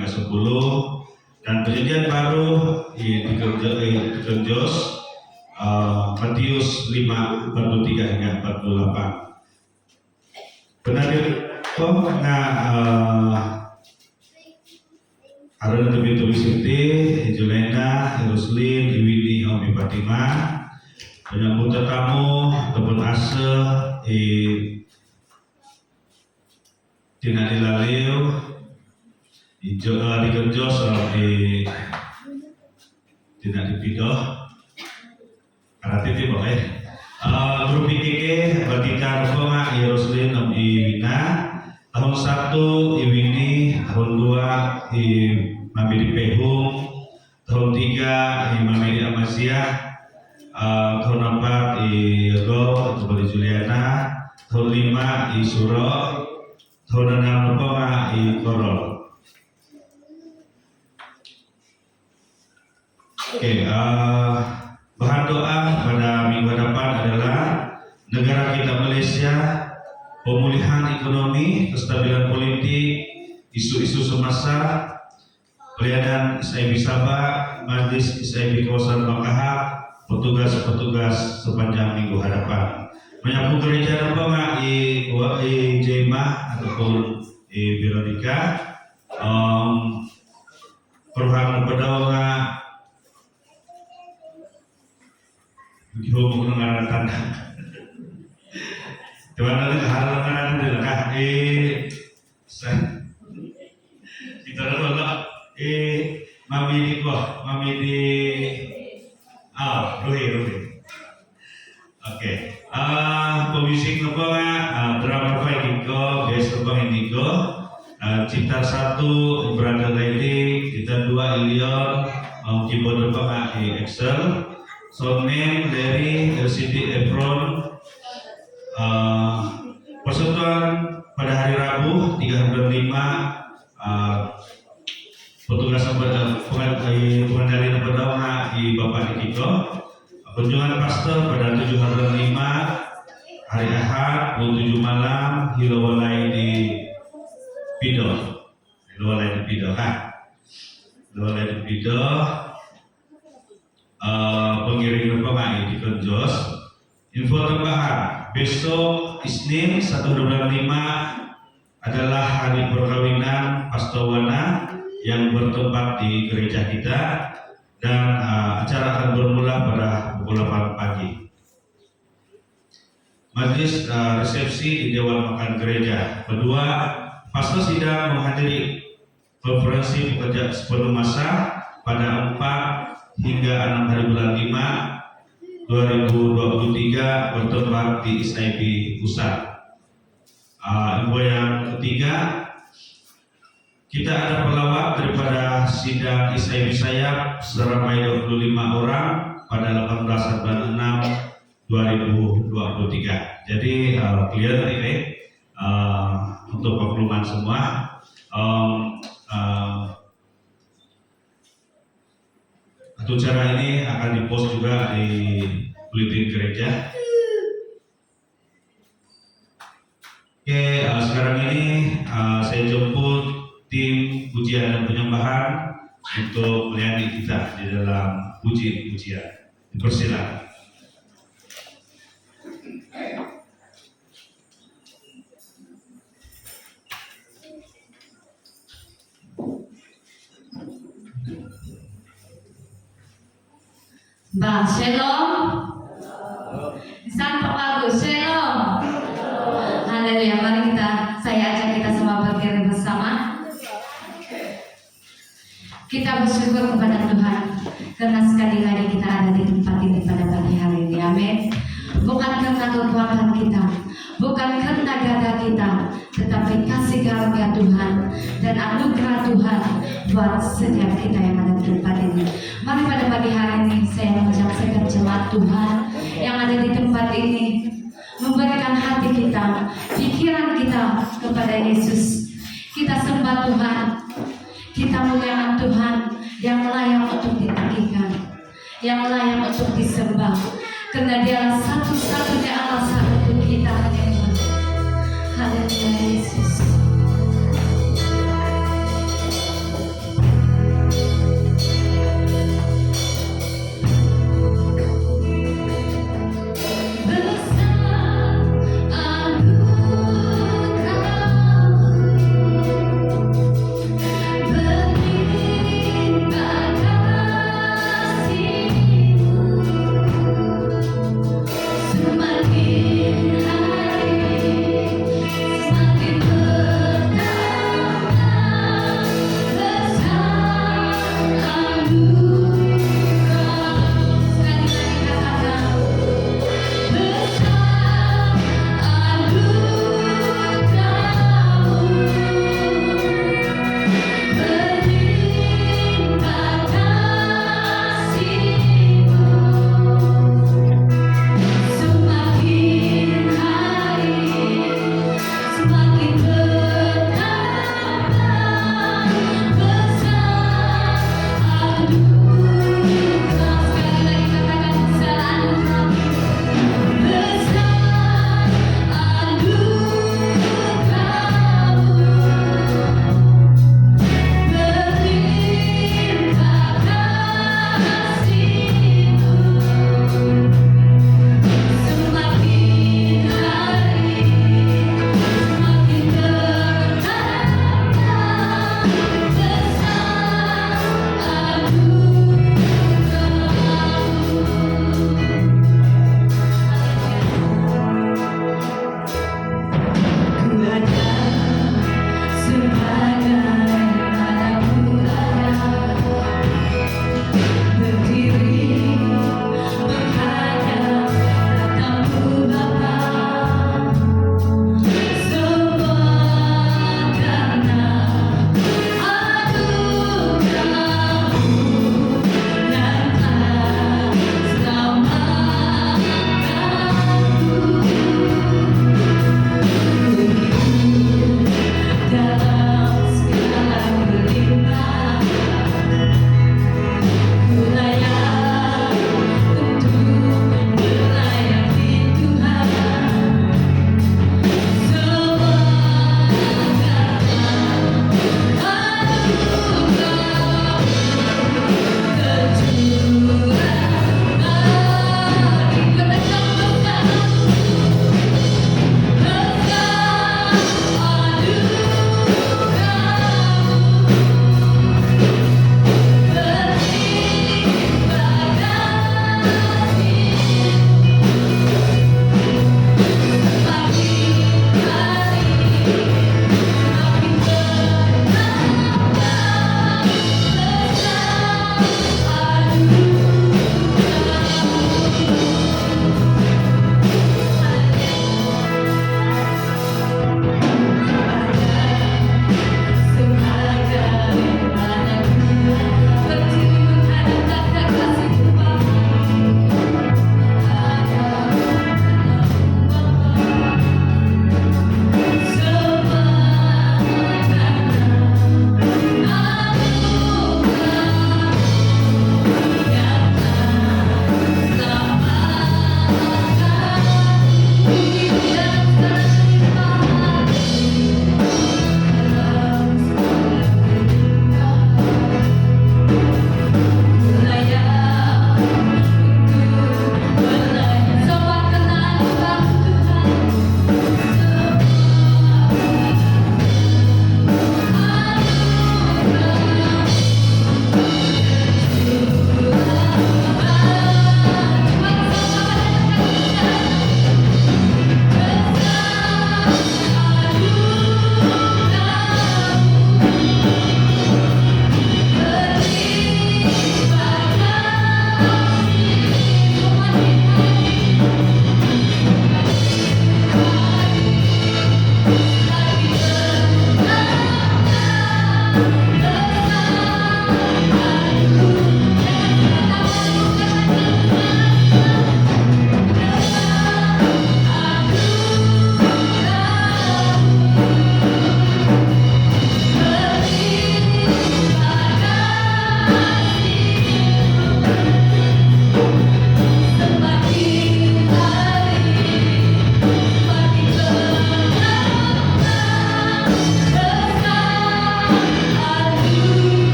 hingga 10, dan perjanjian baru di Kerjos Matius 5:43 hingga 48. Penadir ada lebih tulis itu Julena, Roslin, Iwini, Omi Fatima, penyambut tetamu ataupun ase Tina Dilalio di Kerjos tidak dipidoh karena titi boleh grup IKK Batika Rukoma Roslin, Omi Wina tahun 1 Iwini, tahun 2 Mami di Pehung, tahun 3 Mami di Amasia, tahun 4 Go atau di Juliana, tahun 5 Suro, tahun 6 Korol. Oke, bahan doa pada minggu depan adalah negara kita Malaysia, pemulihan ekonomi, kestabilan politik, isu-isu semasa, pelayanan SIB Sabah, Majlis SIB kawasan Bangkaha, petugas-petugas sepanjang minggu hadapan. Menyambung gereja apa Jemah ataupun Veronica, perubahan pedawa begitu mengenal tanda. Tuan ada hal-hal itu lah. Kita ada mami di Ruhi. Oke. Pemusik apa drama apa Indigo, best apa Indigo, Cipta 1 Brother Lady, Cipta 2 Ilion, keyboard apa Excel, soundman dari LCD Efron. Persatuan pada hari Rabu 3 bulan 5, petugas pengendali pedawa di Bapak Dikito, kunjungan pastor pada 7 bulan 5 hari Ahad 27 malam Hilowalai di Pido, pengiring pemain di Kerjos. Info tambahan, besok Isnin 1 bulan 5 adalah hari perkawinan Pastor Wana yang bertempat di gereja kita, dan acara akan bermula pada pukul 8 pagi. Majlis resepsi di Dewan Makan Gereja. Kedua, pastor sidang menghadiri konferensi pekerja sepenuh masa pada 4 hingga 6 hari bulan 5 2023 bertempat di SIB Pusat. Info yang ketiga, kita ada pelawak daripada sidang SIB Sayap seramai 25 orang pada 18 bulan 6 2023. Jadi clear ini untuk makluman semua. Acara ini akan dipost juga di Bulletin Gereja. Oke, sekarang ini saya jemput tim pujian dan penyembahan untuk melayani kita di dalam puji-pujian. Dipersilakan. Bang, shalom. Santo bagus, shalom. Haleluya. Mari saya ajak kita semua berdiri bersama. Kita bersyukur kepada Tuhan karena sekali lagi kita ada di tempat ini pada pagi hari ini. Amin. Bukan karena kekuatan kita, bukan karena gagah kita, tetapi kasih karunia Tuhan dan anugerah Tuhan buat setiap kita yang ada di tempat ini. Mari pada pagi hari ini saya mengajak segenap jemaat Tuhan yang ada di tempat ini memberikan hati kita, pikiran kita kepada Yesus. Kita sembah Tuhan, kita muliakan Tuhan yang layak untuk ditinggikan, yang layak untuk disembah, karena Dialah satu-satunya alasan untuk kita menyembah. Haleluya Yesus.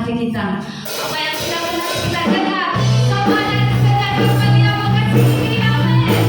hati kita. Apa yang sudah pernah kita dengar, semua yang sudah kembali yang mengasihi. Amin.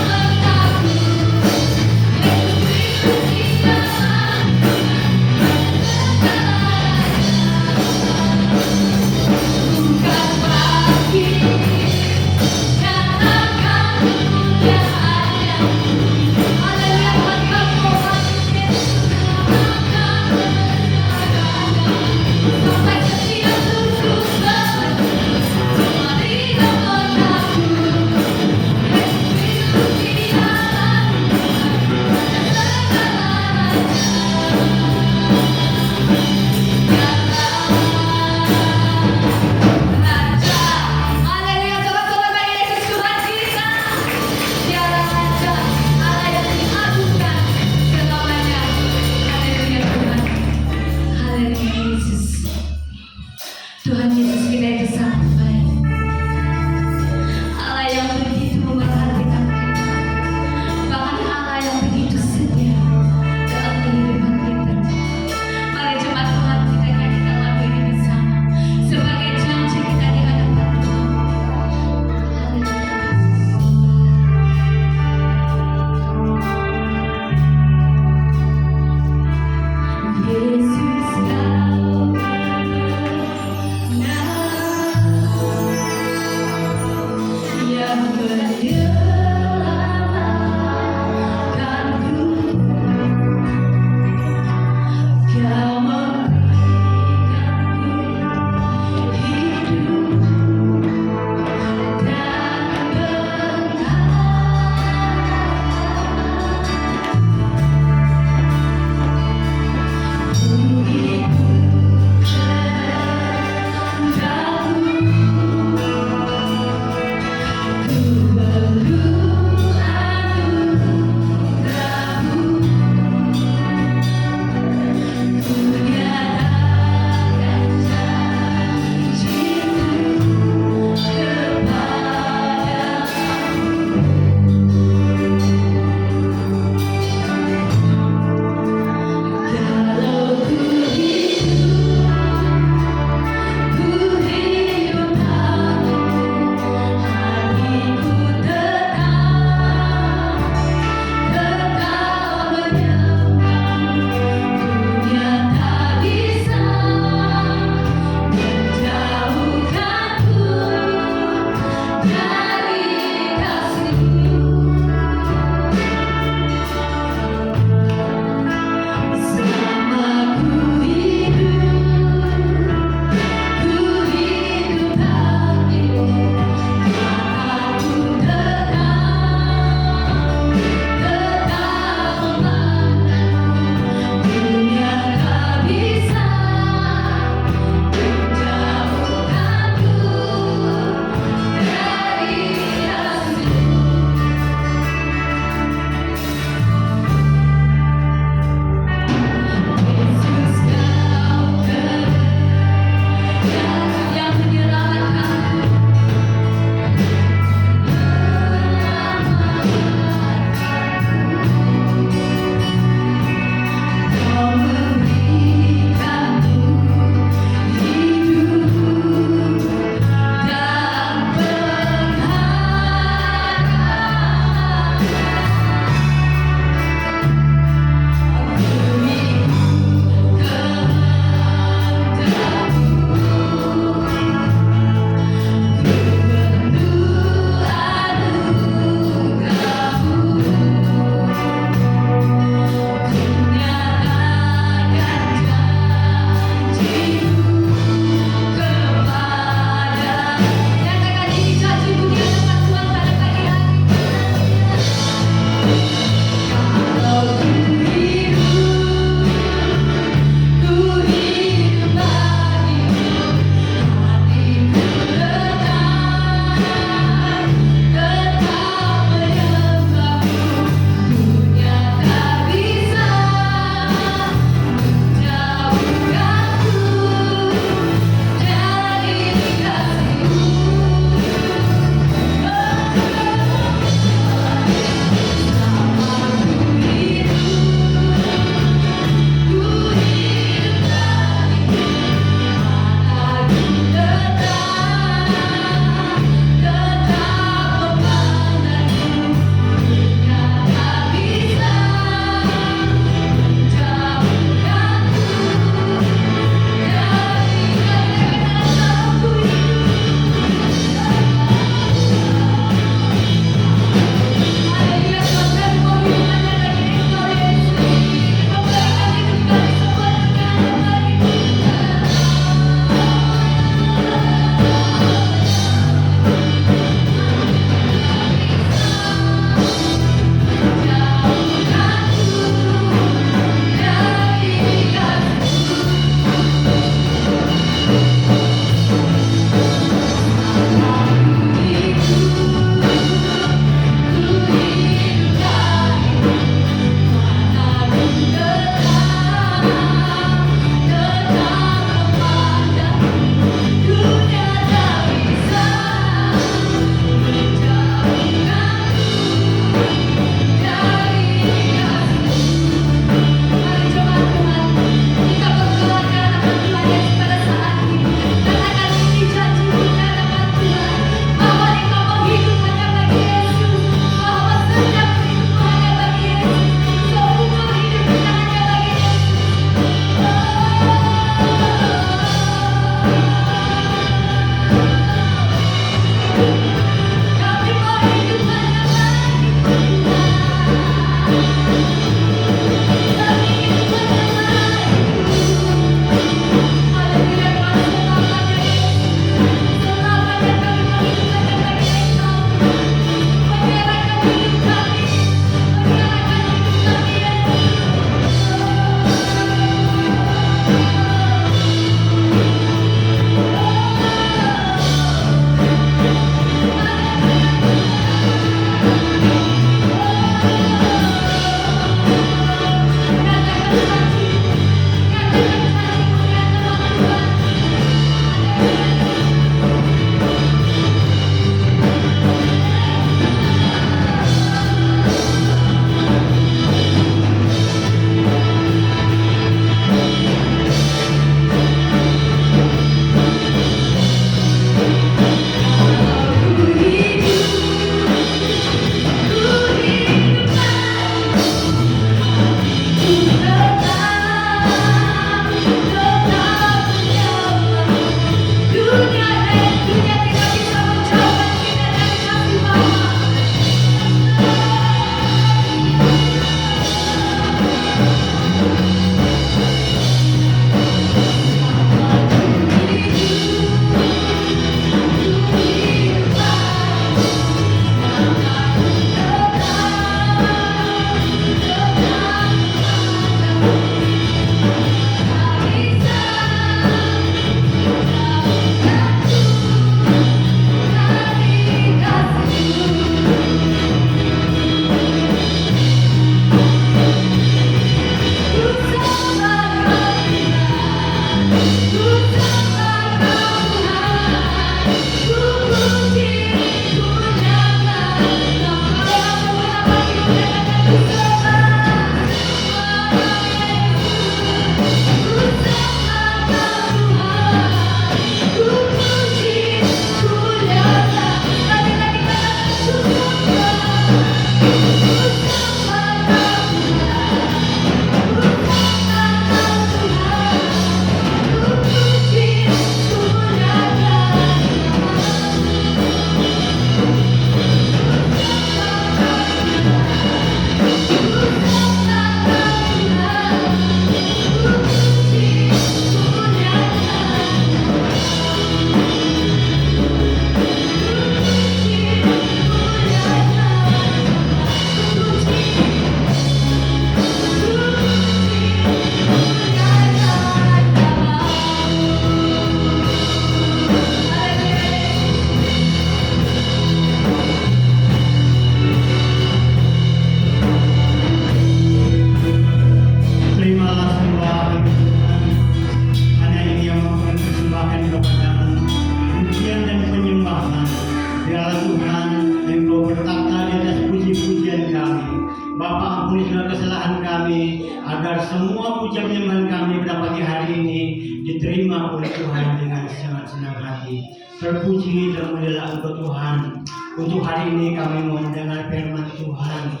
Bapa, ampuni segala kesalahan kami, agar semua pujian penyembahan kami pada pagi hari ini diterima oleh Tuhan dengan sangat senang hati. Terpuji dan mulialah Engkau Tuhan. Untuk hari ini kami mau mendengar firman Tuhan.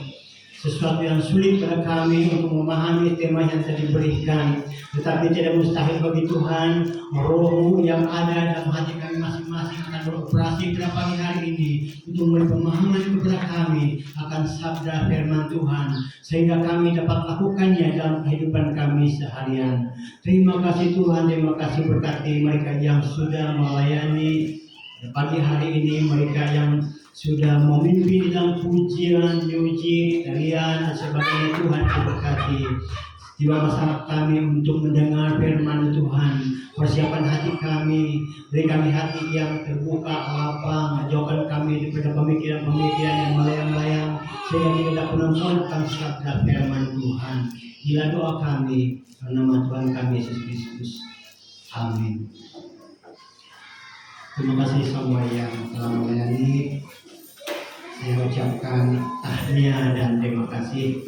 Sesuatu yang sulit pada kami untuk memahami tema yang telah diberikan, tetapi tidak mustahil bagi Tuhan. Roh yang ada dalam hati kami masing-masing akan beroperasi pada pagi hari ini untuk memberi pemahaman kepada kami akan sabda firman Tuhan, sehingga kami dapat lakukannya dalam kehidupan kami seharian. Terima kasih Tuhan, terima kasih berkati mereka yang sudah melayani pagi hari ini, mereka yang sudah memimpin dalam pujian, muji, tarian, dan sebagainya. Tuhan berkati. Tiba masa kami untuk mendengar firman Tuhan. Persiapan hati kami, beri kami hati yang terbuka, lapang, jauhkan kami daripada pemikiran-pemikiran yang melayang-layang, sehingga kita dapat menonton sabda firman Tuhan. Inilah doa kami, dalam nama Tuhan kami Yesus Kristus. Amin. Terima kasih semua yang telah melayani. Saya ucapkan tahniah dan terima kasih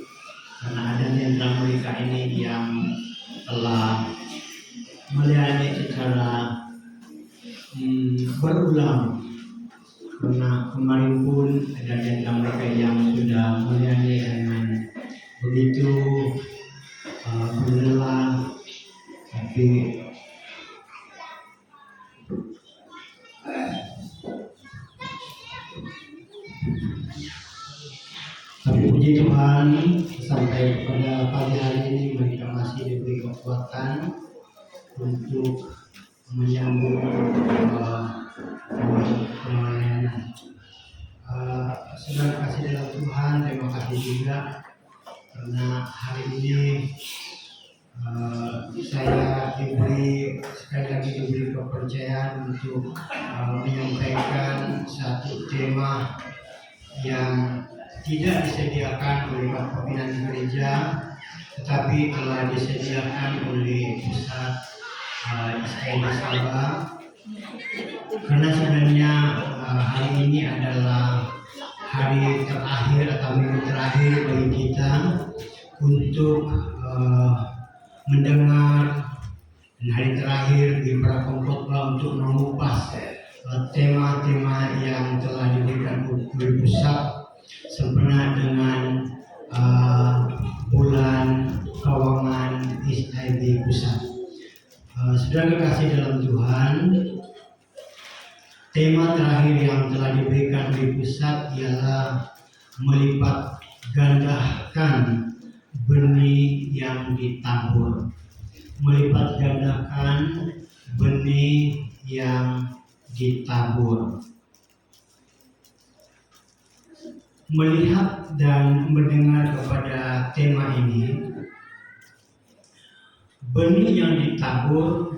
karena ada yang telah mereka ini yang telah melayani secara berulang, karena kemarin pun ada di antara mereka yang sudah melayani dengan begitu berlelah, tapi puji Tuhan, sampai pada pagi hari ini mereka masih diberi kekuatan untuk menyambung pelayanan. Saudara kasih dalam Tuhan, terima kasih juga karena hari ini saya sekali lagi diberi kepercayaan untuk menyampaikan satu tema yang tidak disediakan oleh pimpinan gereja, tetapi telah disediakan oleh pusat ISKD Sabah. Karena sebenarnya hari ini adalah hari terakhir atau minggu terakhir bagi kita untuk mendengar, dan hari terakhir di para pengkhotbah untuk mengupas tema-tema yang telah diberikan oleh pusat sempena dengan bulan Kawangan ISIB Pusat. Saudara kasih dalam Tuhan, tema terakhir yang telah diberikan di pusat ialah melipat gandakan benih yang ditabur. Melipat gandakan benih yang ditabur. Melihat dan mendengar kepada tema ini, benih yang ditabur,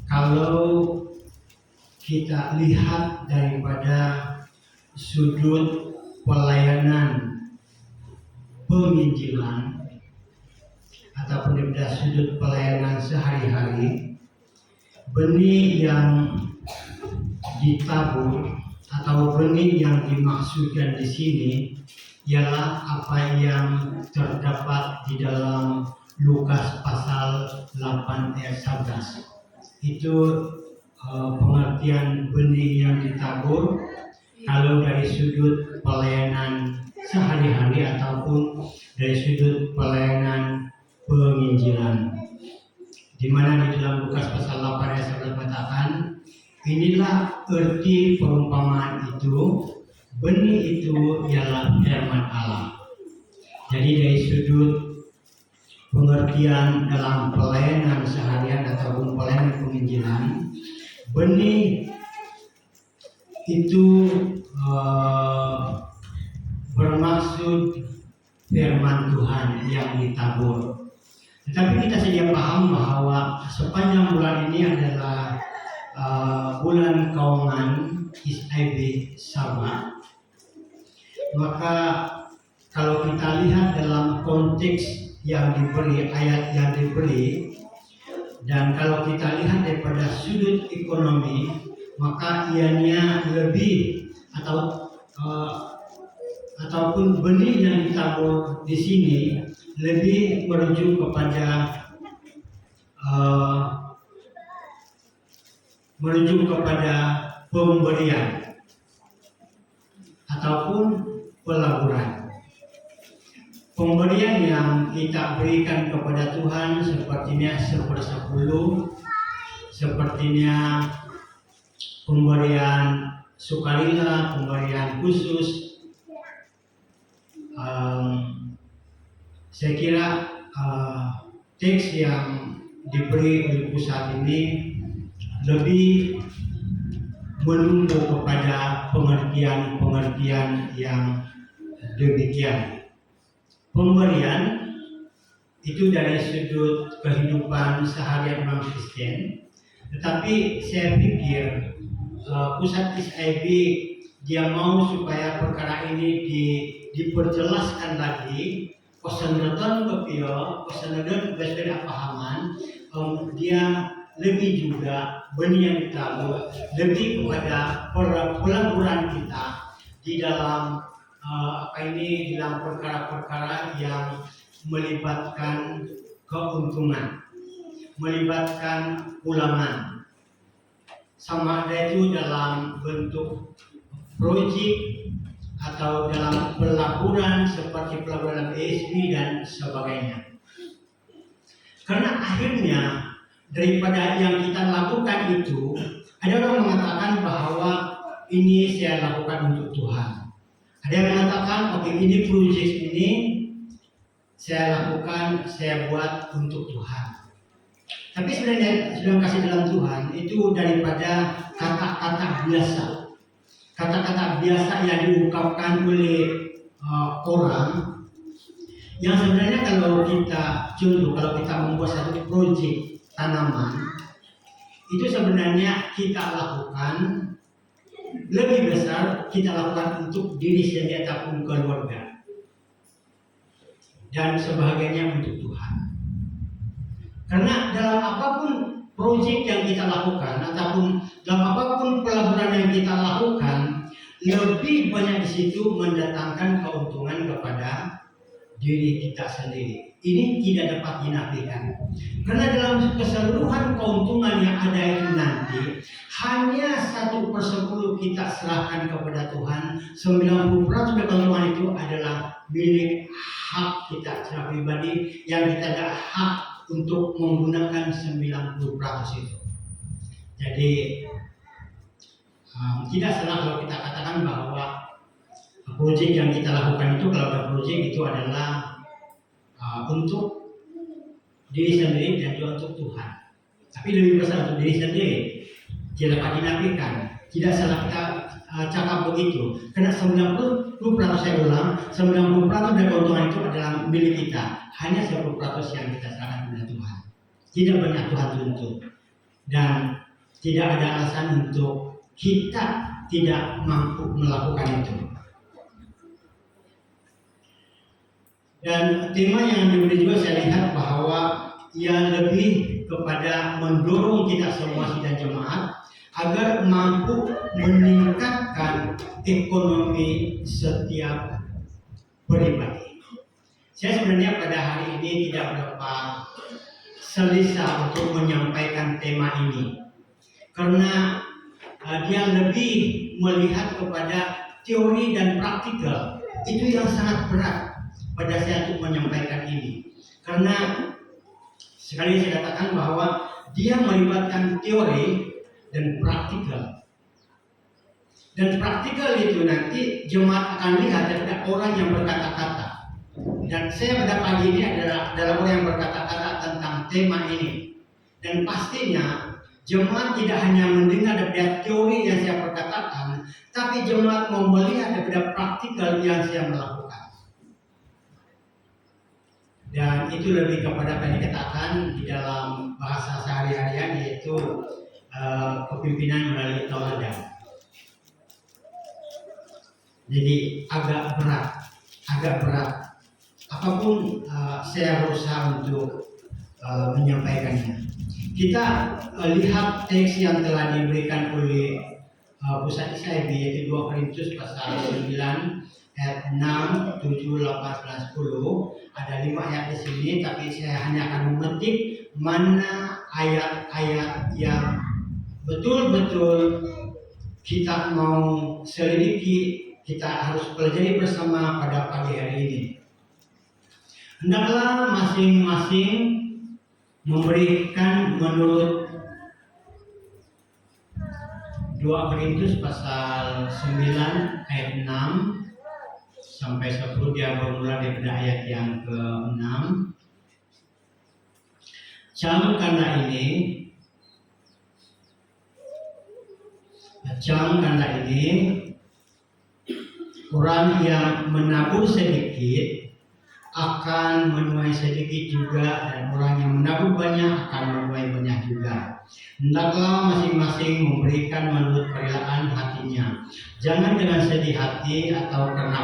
kalau kita lihat daripada sudut pelayanan penginjilan ataupun daripada sudut pelayanan sehari-hari, benih yang ditabur atau benih yang dimaksudkan di sini ialah apa yang terdapat di dalam Lukas pasal 8 ayat 11. Itu pengertian benih yang ditabur kalau dari sudut pelayanan sehari-hari ataupun dari sudut pelayanan penginjilan, di mana di dalam Lukas pasal 8 ayat 11 mengatakan, inilah erti perumpamaan itu, benih itu ialah firman Allah. Jadi dari sudut pengertian dalam pelayanan seharian ataupun pelayanan penginjilan, benih itu bermaksud firman Tuhan yang ditabur. Tetapi kita saja paham bahwa sepanjang bulan ini adalah bulan Kawangan ISIB Sabah. Maka kalau kita lihat dalam konteks yang diberi, ayat yang diberi, dan kalau kita lihat daripada sudut ekonomi, maka ianya lebih atau ataupun benih yang ditabur di sini lebih merujuk kepada pemberian ataupun pelaburan. Pemberian yang kita berikan kepada Tuhan sepertinya 1/10, sepertinya pemberian sukarela, pemberian khusus. Saya kira teks yang diberi oleh pusat ini lebih menumbuh kepada pengertian-pengertian yang demikian. Pemberian itu dari sudut kehidupan seharian orang Kristen, tetapi saya pikir pusat SIB dia mau supaya perkara ini diperjelaskan lagi, kosanatan kepio, kosanatan berbeda pahaman, dia lebih juga benih yang ditabur lebih kepada pelaburan kita di dalam di dalam perkara-perkara yang melibatkan keuntungan, melibatkan ulangan, sama ada itu dalam bentuk proyek atau dalam pelaburan seperti pelaburan ASB dan sebagainya. Karena akhirnya daripada yang kita lakukan itu, ada orang mengatakan bahwa ini saya lakukan untuk Tuhan. Ada yang mengatakan, oke, ini proyek ini saya lakukan, saya buat untuk Tuhan. Tapi sebenarnya sudah kasih dalam Tuhan itu daripada kata-kata biasa. Kata-kata biasa yang diungkapkan oleh orang yang sebenarnya kalau kita membuat satu proyek tanaman itu sebenarnya kita lakukan lebih besar, kita lakukan untuk diri sendiri ataupun keluarga dan sebagainya untuk Tuhan. Karena dalam apapun proyek yang kita lakukan ataupun dalam apapun pelaburan yang kita lakukan, lebih banyak di situ mendatangkan keuntungan kepada diri kita sendiri. Ini tidak dapat dinafikan. Karena dalam keseluruhan keuntungan yang ada itu nanti hanya 1/10 kita serahkan kepada Tuhan. 90% dari keuntungan itu adalah milik hak kita secara pribadi yang kita ada hak untuk menggunakan 90% itu. Jadi tidak salah kalau kita katakan bahwa proyek yang kita lakukan itu, kalau ada proyek itu adalah untuk diri sendiri dan juga untuk Tuhan. Tapi lebih besar untuk diri sendiri, tidak dapat dinafikan. Tidak salah kita cakap begitu. Karena 90% saya ulang, 90% dari keuntungan itu adalah milik kita. Hanya 10% yang kita serahkan kepada Tuhan. Tidak banyak Tuhan tuntut. Dan tidak ada alasan untuk kita tidak mampu melakukan itu. Dan tema yang diberi juga saya lihat bahwa yang lebih kepada mendorong kita semua sidang jemaat agar mampu meningkatkan ekonomi setiap pribadi. Saya sebenarnya pada hari ini tidak berapa selesa untuk menyampaikan tema ini karena dia lebih melihat kepada teori dan praktikal. Itu yang sangat berat pada saya untuk menyampaikan ini, karena sekali saya katakan bahwa dia melibatkan teori dan praktikal. Dan praktikal itu nanti jemaat akan lihat daripada orang yang berkata-kata. Dan saya pada pagi ini adalah orang yang berkata-kata tentang tema ini. Dan pastinya jemaat tidak hanya mendengar daripada teori yang saya perkatakan, tapi jemaat mau melihat daripada praktikal yang saya melakukan. Dan itu lebih kepada apa yang dikatakan di dalam bahasa sehari-harian, yaitu kepimpinan melalui teladan. Jadi agak berat. Apapun saya berusaha untuk menyampaikannya. Kita lihat teks yang telah diberikan oleh pusat SIB, yaitu 2 Korintus pasal 9 ayat 6, 7, 8, 9, 10. Ada 5 ayat di sini, tapi saya hanya akan memetik mana ayat-ayat yang betul-betul kita mau selidiki, kita harus pelajari bersama pada pagi hari ini. Hendaklah masing-masing memberikan menurut 2 Korintus pasal 9 ayat 6 sampai 10, dia bermula daripada ayat yang ke-6. Camkanlah ini, orang yang menabur sedikit akan menuai sedikit juga, dan orang yang menabur banyak akan menuai banyak juga. Hendaklah masing-masing memberikan menurut kerelaan hatinya, jangan dengan sedih hati atau karena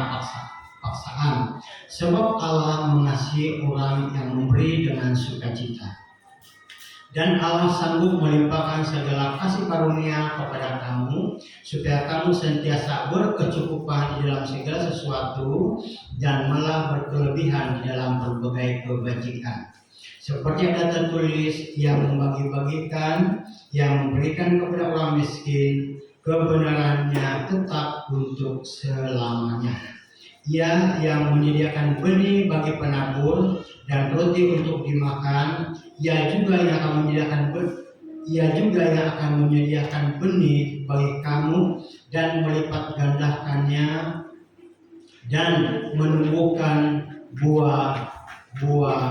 paksaan, sebab Allah mengasihi orang yang memberi dengan sukacita. Dan Allah sanggup melimpahkan segala kasih karunia kepada kamu, supaya kamu sentiasa berkecukupan di dalam segala sesuatu, dan malah berkelebihan di dalam berbagai kebajikan. Seperti ada tertulis, yang membagi-bagikan, yang memberikan kepada orang miskin, kebenarannya tetap untuk selamanya. Ia yang menyediakan benih bagi penabur dan roti untuk dimakan, ia juga yang akan menyediakan benih bagi kamu dan melipat gandakannya dan menumbuhkan buah-buah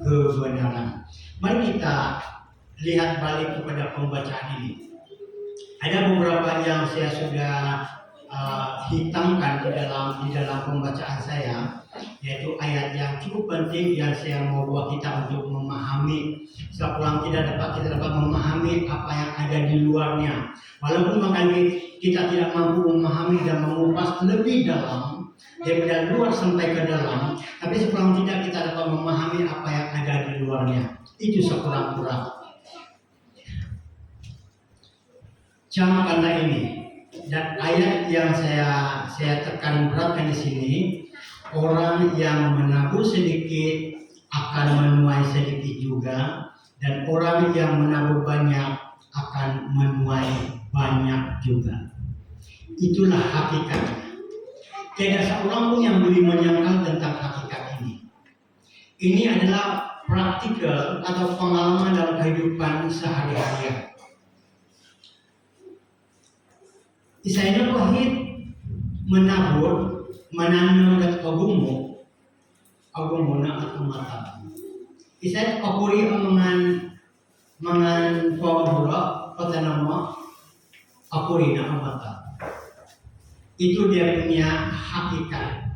kebenaran. Mari kita lihat balik kepada pembacaan ini. Ada beberapa yang saya sudah hitamkan di dalam pembacaan saya, yaitu ayat yang cukup penting yang saya mau buat kita untuk memahami. Sepulang kita dapat memahami apa yang ada di luarnya. Walaupun kita tidak mampu memahami dan mengupas lebih dalam daripada luar sampai ke dalam, tapi sepulang kita dapat memahami apa yang ada di luarnya. Itu sekurang-kurang. Camkanlah ini. Dan ayat yang saya tekan beratkan di sini, orang yang menabur sedikit akan menuai sedikit juga, dan orang yang menabur banyak akan menuai banyak juga. Itulah hakikatnya. Tidak seorang pun yang boleh menyangkal tentang hakikat ini. Ini adalah praktikal atau pengalaman dalam kehidupan sehari-hari. Isaiah Wahid menabur, menanam dan agumo na at umata. Isaiah kapuri mangan pabura patanama kapuri na umata. Itu dia punya hakikat.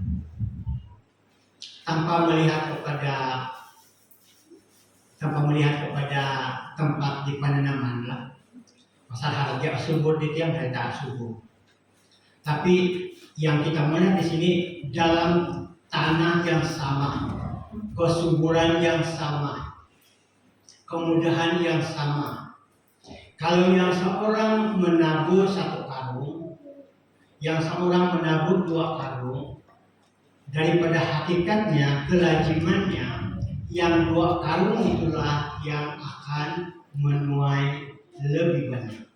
Tanpa melihat kepada tempat di penanaman lah. Pasal harga subur di tiang dari tak subur. Tapi yang kita melihat di sini dalam tanah yang sama, kesuburan yang sama, kemudahan yang sama. Kalau yang seorang menabur 1 karung, yang seorang menabur 2 karung, daripada hakikatnya, kelazimannya, yang 2 karung itulah yang akan menuai lebih banyak.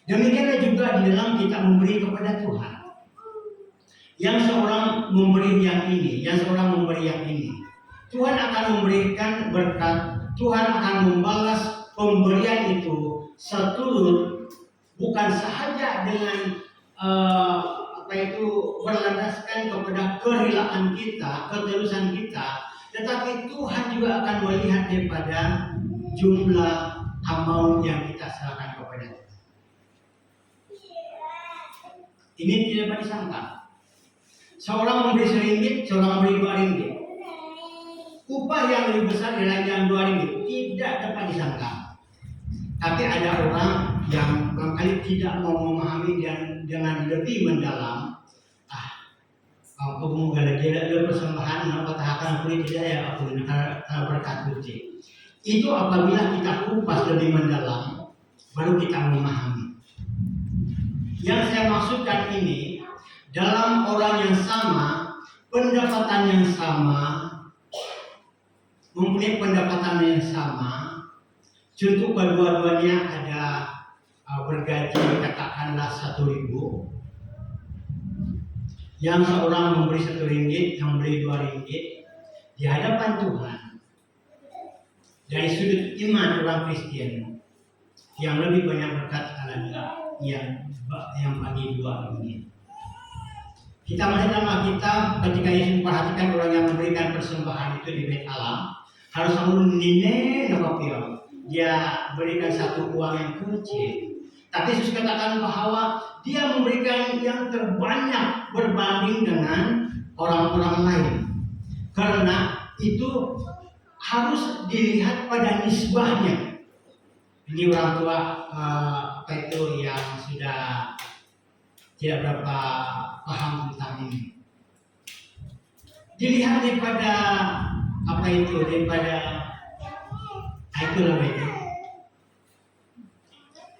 Demikianlah juga di dalam kita memberi kepada Tuhan. Yang seorang memberi yang ini, yang seorang memberi yang ini, Tuhan akan memberikan berkat. Tuhan akan membalas pemberian itu seturut, bukan sahaja dengan berlandaskan kepada kerelaan kita, ketulusan kita, tetapi Tuhan juga akan melihat daripada jumlah amount yang kita serahkan kepada Tuhan. Ini tidak dapat disangka. Seorang memberi RM1, seorang memberi RM2. Upah yang lebih besar dari yang RM2 tidak dapat disangka. Tapi ada orang yang barangkali tidak mau memahami dan dengan lebih mendalam. Aku mau gala-gala persembahan, patahkan kulit tidak ya aku berkat kunci. Itu apabila kita kupas lebih mendalam, baru kita memahami. Yang saya maksudkan ini, dalam orang yang sama, pendapatan yang sama, mempunyai pendapatan yang sama. Contoh kedua-duanya ada bergaji katakanlah 1.000, yang seorang memberi 1 ringgit, yang memberi 2 ringgit. Di hadapan Tuhan, dari sudut iman orang Kristen, yang lebih banyak berkat adalah yang bagi 2 ringgit. Kita masih dalam Alkitab, ketika Yesus memperhatikan orang yang memberikan persembahan itu di bait Allah, harus selalu nilai apa dia berikan 1 uang yang kecil. Tapi Yesus katakan bahwa dia memberikan yang terbanyak berbanding dengan orang-orang lain. Karena itu harus dilihat pada nisbahnya. Ini orang tua yang sudah tidak berapa paham tentang ini. Dilihat daripada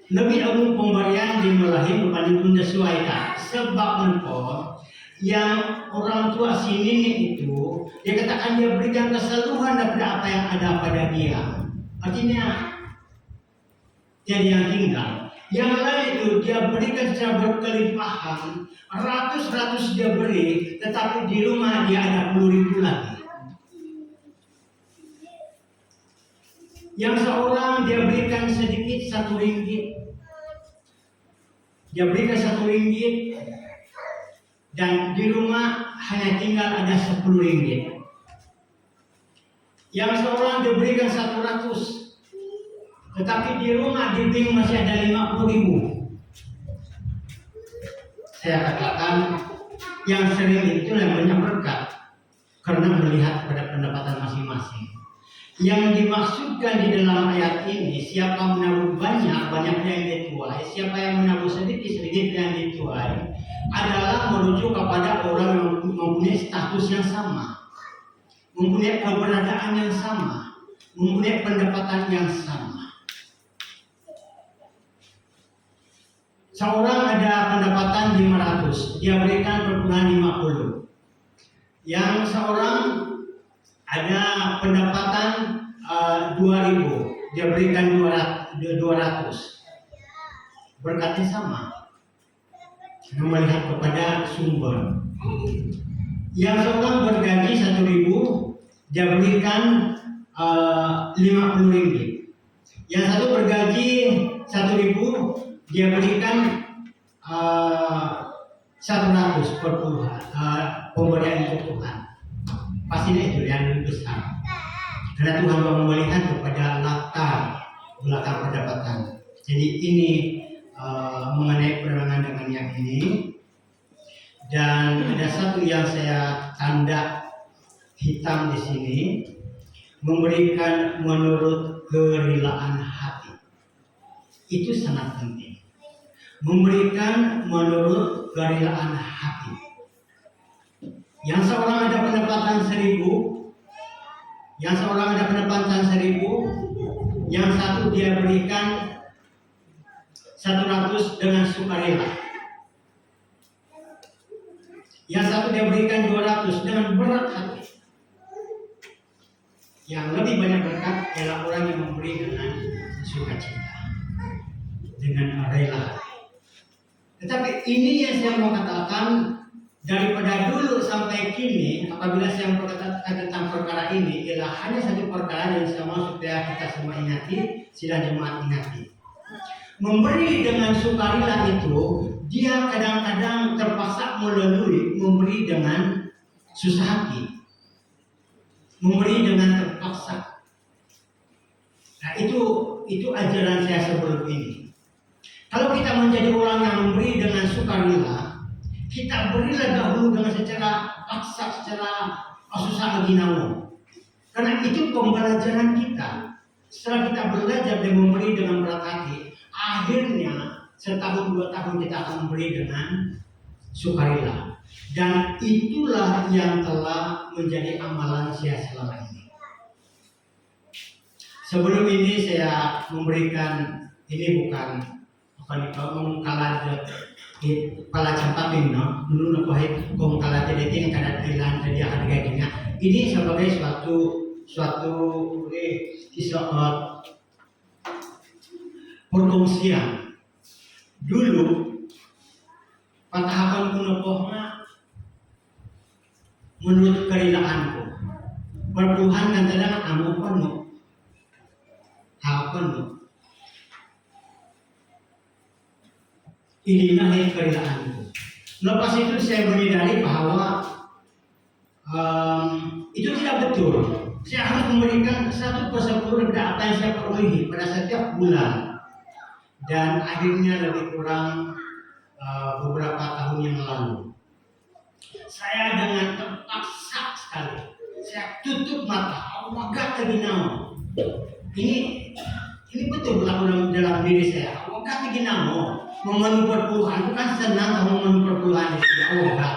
lebih agung pemberian dimulahi berbanding menyesuaikan. Sebab engkau yang orang tua sini itu, dia katakan dia berikan keseluruhan daripada apa yang ada pada dia. Artinya jadi yang tinggal. Yang lain itu dia berikan secara berkelimpahan, ratus-ratus dia beri, tetapi di rumah dia ada 10.000 lagi. Yang seorang dia berikan sedikit 1 ringgit, dia berikan 1 ringgit, dan di rumah hanya tinggal ada 10 ringgit. Yang seorang dia berikan 100, tetapi di rumah di bank masih ada 50.000. Saya katakan yang sering itu yang banyak berkat, karena melihat pada pendapatan masing-masing. Yang dimaksudkan di dalam ayat ini, siapa menabur banyak, banyaknya yang dituai. Siapa yang menabur sedikit, sedikit yang dituai, adalah merujuk kepada orang yang mempunyai status yang sama, mempunyai keberadaan yang sama, mempunyai pendapatan yang sama. Seorang ada pendapatan 500, dia berikan perpuluhan 50. Yang seorang ada pendapatan 2.000, dia berikan 200. Berkatnya sama. Melihat kepada sumber. Yang seorang bergaji 1.000, dia berikan 50 ringgit. Yang satu bergaji 1.000, dia berikan 100 pemberian untuk Tuhan. Pastinya itu yang lebih besar. Karena Tuhan mau melihat kepada latar belakang pendapatan. Jadi ini mengenai penerangan dengan yang ini. Dan ada satu yang saya tanda hitam di sini, memberikan menurut kerelaan hati. Itu sangat penting. Memberikan menurut kerelaan hati. Yang seorang ada pendapatan 1.000, yang seorang ada pendapatan 1.000, yang satu dia berikan 100 dengan sukarela. Yang satu dia berikan 200 dengan berat hati. Yang lebih banyak berkat adalah orang yang memberi dengan sukacita, dengan rela. Tetapi ini yang saya mau katakan, daripada dulu sampai kini, apabila saya berkata tentang perkara ini, ialah hanya satu perkara yang saya mau supaya kita semua ingati, sidang jemaat ingati. Memberi dengan sukarela itu, dia kadang-kadang terpaksa melalui memberi dengan susah hati, memberi dengan terpaksa. Nah itu ajaran saya sebelum ini. Kalau kita menjadi orang yang memberi dengan sukarela, kita berilah dahulu dengan secara paksa, secara susah aginamu. Karena itu pembelajaran kita. Setelah kita belajar dan memberi dengan berat hati, akhirnya setahun 2 tahun kita akan memberi dengan sukarela. Dan itulah yang telah menjadi amalan saya selama ini. Sebelum ini saya memberikan, ini bukan mengkalanjut pala campatin no dulu ko hay kung kala tediting kada ilan tadi harga gini ini sebagai suatu perkongsian dulu patahakan kuno po nga menurut kerilaanku perpuluhan kan tadang amo penuh penuh inilah yang kerilaanku. Lepas itu saya menyadari bahwa itu tidak betul. Saya harus memberikan 1/10 dari apa yang saya perolehi pada setiap bulan. Dan akhirnya lebih kurang beberapa tahun yang lalu. Saya dengan terpaksa sekali. Saya tutup mata. Allah gak terginau. Ini betul berlaku dalam diri saya. Allah gak terginau. Memenuhi perpuluhan bukan senang kamu memenuhi perpuluhan itu ya Allah.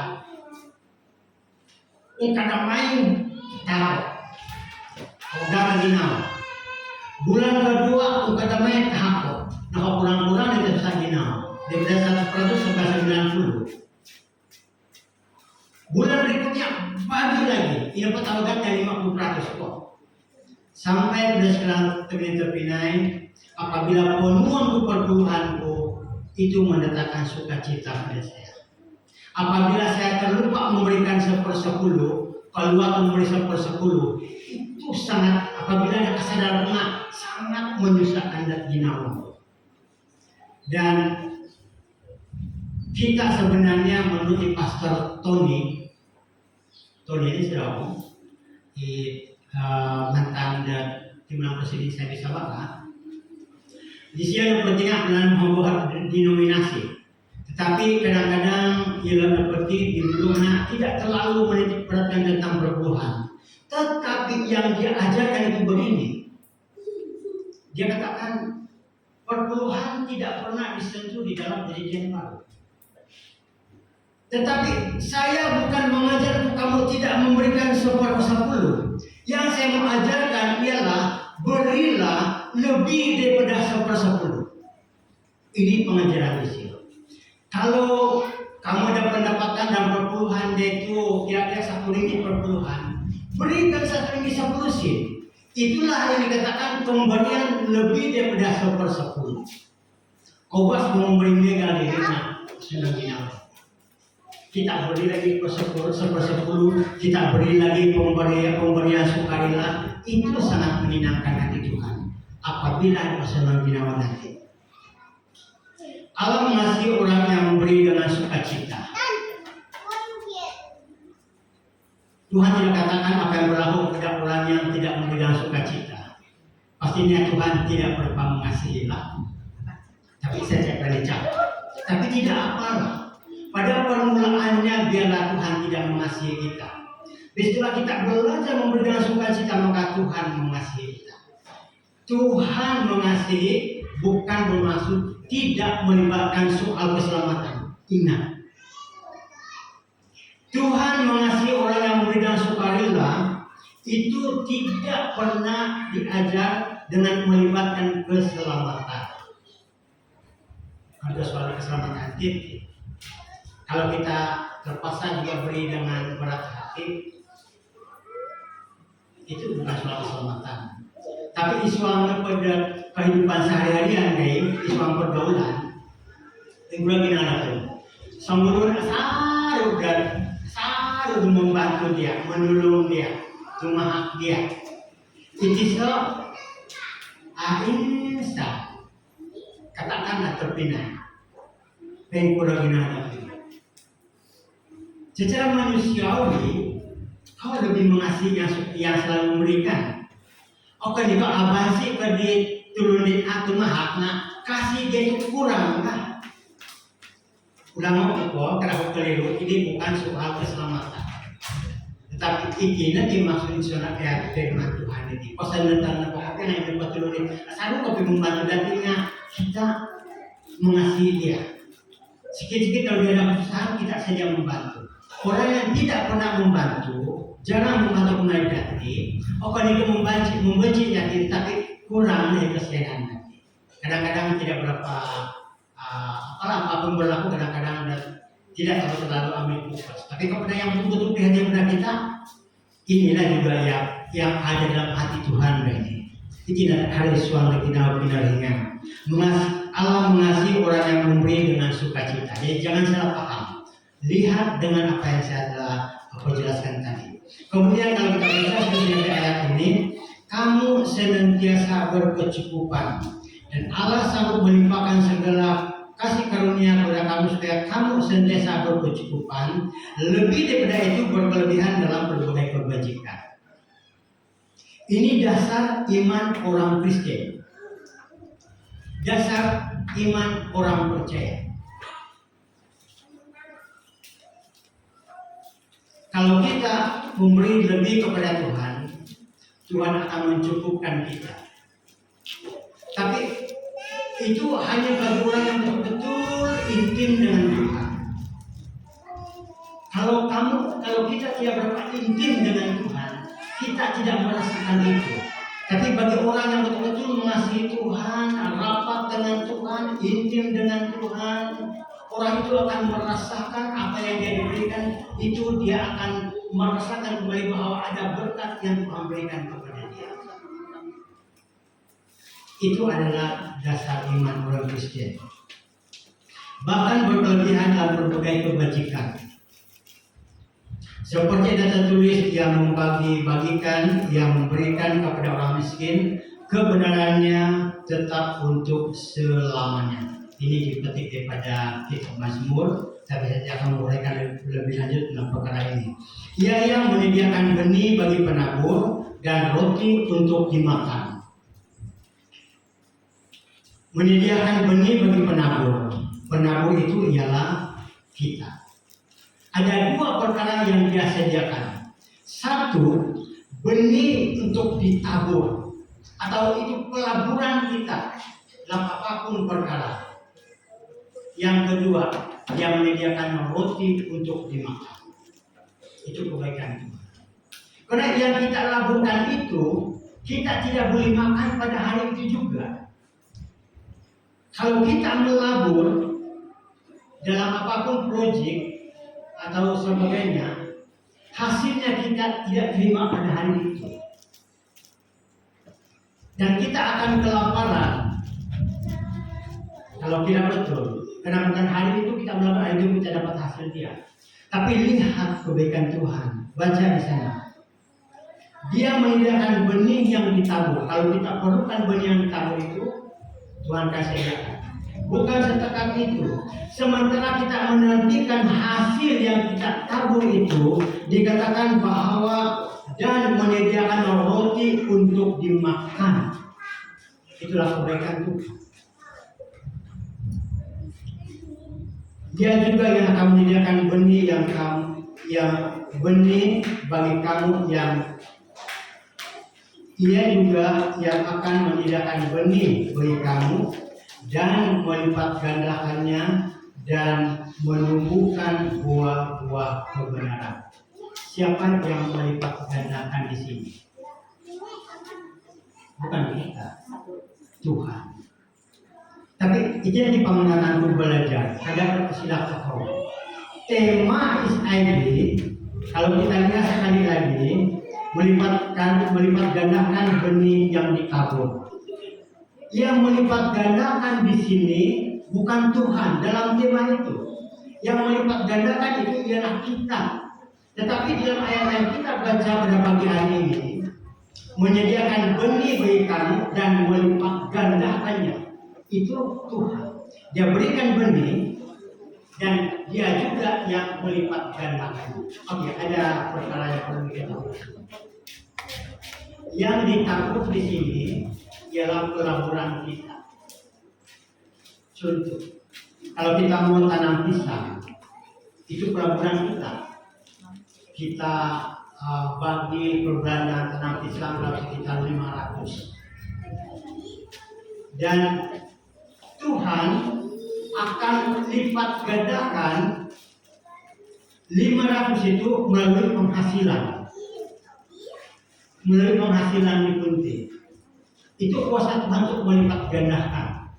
Kadang main tahu. Allah ginau. Bulan kedua kadang main tahu. Nah kurang-kurang itu bisa ginau. Daripada 100% sampai 90. Bulan berikutnya bagi lagi. Ini pertamanya 50% kok. Sampai pada sekarang terpinai apabila penuhan perpuluhanku itu mendatangkan sukacita pada saya. Apabila saya terlupa memberikan 1/10, keluar memberi 1/10, itu sangat apabila ada kesadaran sangat menyusahkan dan ginau. Dan kita sebenarnya menurut Pastor Tony ini sudah mantan dan timnas presiden saya bisa baca. Di sini pentingnya dalam membuat denominasi, tetapi kadang-kadang ia seperti di mana tidak terlalu menitik beratkan tentang perpuluhan. Tetapi yang dia ajarkan itu begini, dia katakan perpuluhan tidak pernah disentuh di dalam perjanjian baru. Tetapi saya bukan mengajar kamu tidak memberikan 1/10. Yang saya mau ajarkan ialah berilah lebih daripada 1/10. Ini pengajaran di sini. Kalau kamu ada pendapatan dan perpuluhan itu kira-kira 1 ringgit perpuluhan, berikan 1 ringgit 10 sen. Itulah yang dikatakan pemberian lebih daripada 1/10. Kobas mau memberi mega di mana? Senang gini. Kita beri lagi 1/10, kita beri lagi pemberian sukarela. Itu sangat menyenangkan hati Tuhan. Apabila senang ginawan nanti, Allah mengasihi orang yang memberi dengan sukacita. Tuhan tidak katakan apa yang berlaku kepada orang yang tidak memberi dengan sukacita. Pastinya Tuhan tidak pernah mengasihi lah. Tapi saya cek dari cap. Tapi tidak apa-apa. Pada permulaannya biarlah Tuhan tidak mengasihi kita. Setelah kita belajar memberi dengan sukacita maka Tuhan mengasihi kita. Tuhan mengasihi bukan bermaksud tidak melibatkan soal keselamatan. Ingat, Tuhan mengasihi orang yang memberi dengan sukarela itu tidak pernah diajar dengan melibatkan keselamatan. Ada soal keselamatan titik. Kalau kita terpaksa juga beri dengan berat hati, itu bukan soal keselamatan. Tapi isuan pada kehidupan sehari-harian kayak isuan pergaulan, yang lagi nana tuh, sambulun saru membantu dia, menolong dia, memahak dia. Itu so, insta, katakanlah terpindah, pengkurang nana tuh. Secara manusiawi, kau lebih mengasihi yang selalu memberikan. Oke, jika abansi ke diturunin atau mahakna, kasih dia itu kurang kan? Ulang mau karena keliru ini bukan soal keselamatan. Tetapi ini dimaksud sunnah ayat firman Tuhan ini. Pasal tentang apa yang dipatuhi. Asal kau membantu datinya kita mengasihi dia. Sikit-sikit kalau dia ada kesusahan kita saja membantu. Orang yang tidak pernah membantu, jarang membantu menaik hati, orang itu membenci hati, tapi kurang dari kesediaan hati. Kadang-kadang tidak berapa apapun berlaku kadang-kadang dan tidak terlalu ambil fokus. Tapi kepada yang betul-betul perhatian pada kita, inilah juga yang ada dalam hati Tuhan ini. Tidak ada suara kita pindahingan. Allah mengasihi orang yang memberi dengan sukacita. Jadi jangan salah paham. Lihat dengan apa yang saya telah jelaskan tadi. Kemudian kalau kita baca di ayat ini, kamu senantiasa berkecukupan dan Allah sanggup melimpahkan segala kasih karunia kepada kamu supaya kamu senantiasa berkecukupan, lebih daripada itu berkelebihan dalam berbagai kebajikan. Ini dasar iman orang Kristen. Dasar iman orang percaya. Kalau kita memberi lebih kepada Tuhan, Tuhan akan mencukupkan kita. Tapi itu hanya bagi orang yang betul-betul intim dengan Tuhan. Kalau kita tidak berapa intim dengan Tuhan, kita tidak merasakan itu. Tapi bagi orang yang betul-betul mengasihi Tuhan, rapat dengan Tuhan, intim dengan Tuhan, orang itu akan merasakan apa yang dia diberikan. Itu dia akan merasakan kembali bahwa ada berkat yang Tuhan berikan kepada dia. Itu adalah dasar iman orang Kristen. Bahkan berkelebihan dalam berbagai kebajikan. Seperti ada tertulis, yang membagi-bagikan, yang memberikan kepada orang miskin, kebenarannya tetap untuk selamanya. Ini dipetik daripada kitab Mazmur, tapi saya akan menguraikan lebih lanjut tentang perkara ini. Ia yang menyediakan benih bagi penabur dan roti untuk dimakan. Menyediakan benih bagi penabur. Penabur itu ialah kita. Ada dua perkara yang dia sediakan. Satu, benih untuk ditabur, atau itu pelaburan kita dalam apapun perkara. Yang kedua, dia menyediakan roti untuk dimakan. Itu kebaikan Tuhan. Karena yang kita laburkan itu, kita tidak boleh makan pada hari itu juga. Kalau kita melabur dalam apapun proyek atau sebagainya, hasilnya kita tidak terima pada hari itu, dan kita akan kelaparan kalau tidak betul. Karena bukan hari itu kita melakukan, hari itu kita dapat hasil dia. Tapi lihat kebaikan Tuhan, baca di sana. Dia menyediakan benih yang ditabur. Kalau kita perlukan benih yang ditabur itu, Tuhan kasih dia. Bukan setakat itu. Sementara kita menantikan hasil yang kita tabur itu, dikatakan bahwa dan menyediakan roti untuk dimakan. Itulah kebaikan Tuhan. Dia juga yang akan menyediakan benih yang benih bagi kamu yang ia juga yang akan menyediakan benih bagi kamu dan melipat gandakannya dan menumbuhkan buah-buah kebenaran. Siapa yang melipat gandakan di sini? Bukan kita, Tuhan. Tapi itu yang dipanggilkan untuk belajar. Ada silap tahu. Tema ISID, kalau kita lihat sekali lagi, melipat gandakan benih yang ditabur. Yang melipat gandakan di sini bukan Tuhan dalam tema itu. Yang melipat gandakan itu ialah kita. Tetapi dalam ayat yang kita baca pada pagi hari ini, menyediakan benih bagi kamu dan melipat gandakannya. Itu Tuhan. Dia berikan benih dan dia juga yang melipat gandakan. Oke, ada perkara yang perlu kita tahu. Yang ditabur di sini ialah pelaburan kita. Contoh, kalau kita mau tanam pisang, itu pelaburan kita. Kita bagi perbelanjaan tanam pisang dalam sekitar 500. Dan Tuhan akan lipat gandakan 500 itu melalui penghasilan. Melalui penghasilan di Punti. Itu kuasa Tuhan untuk melipat gandakan.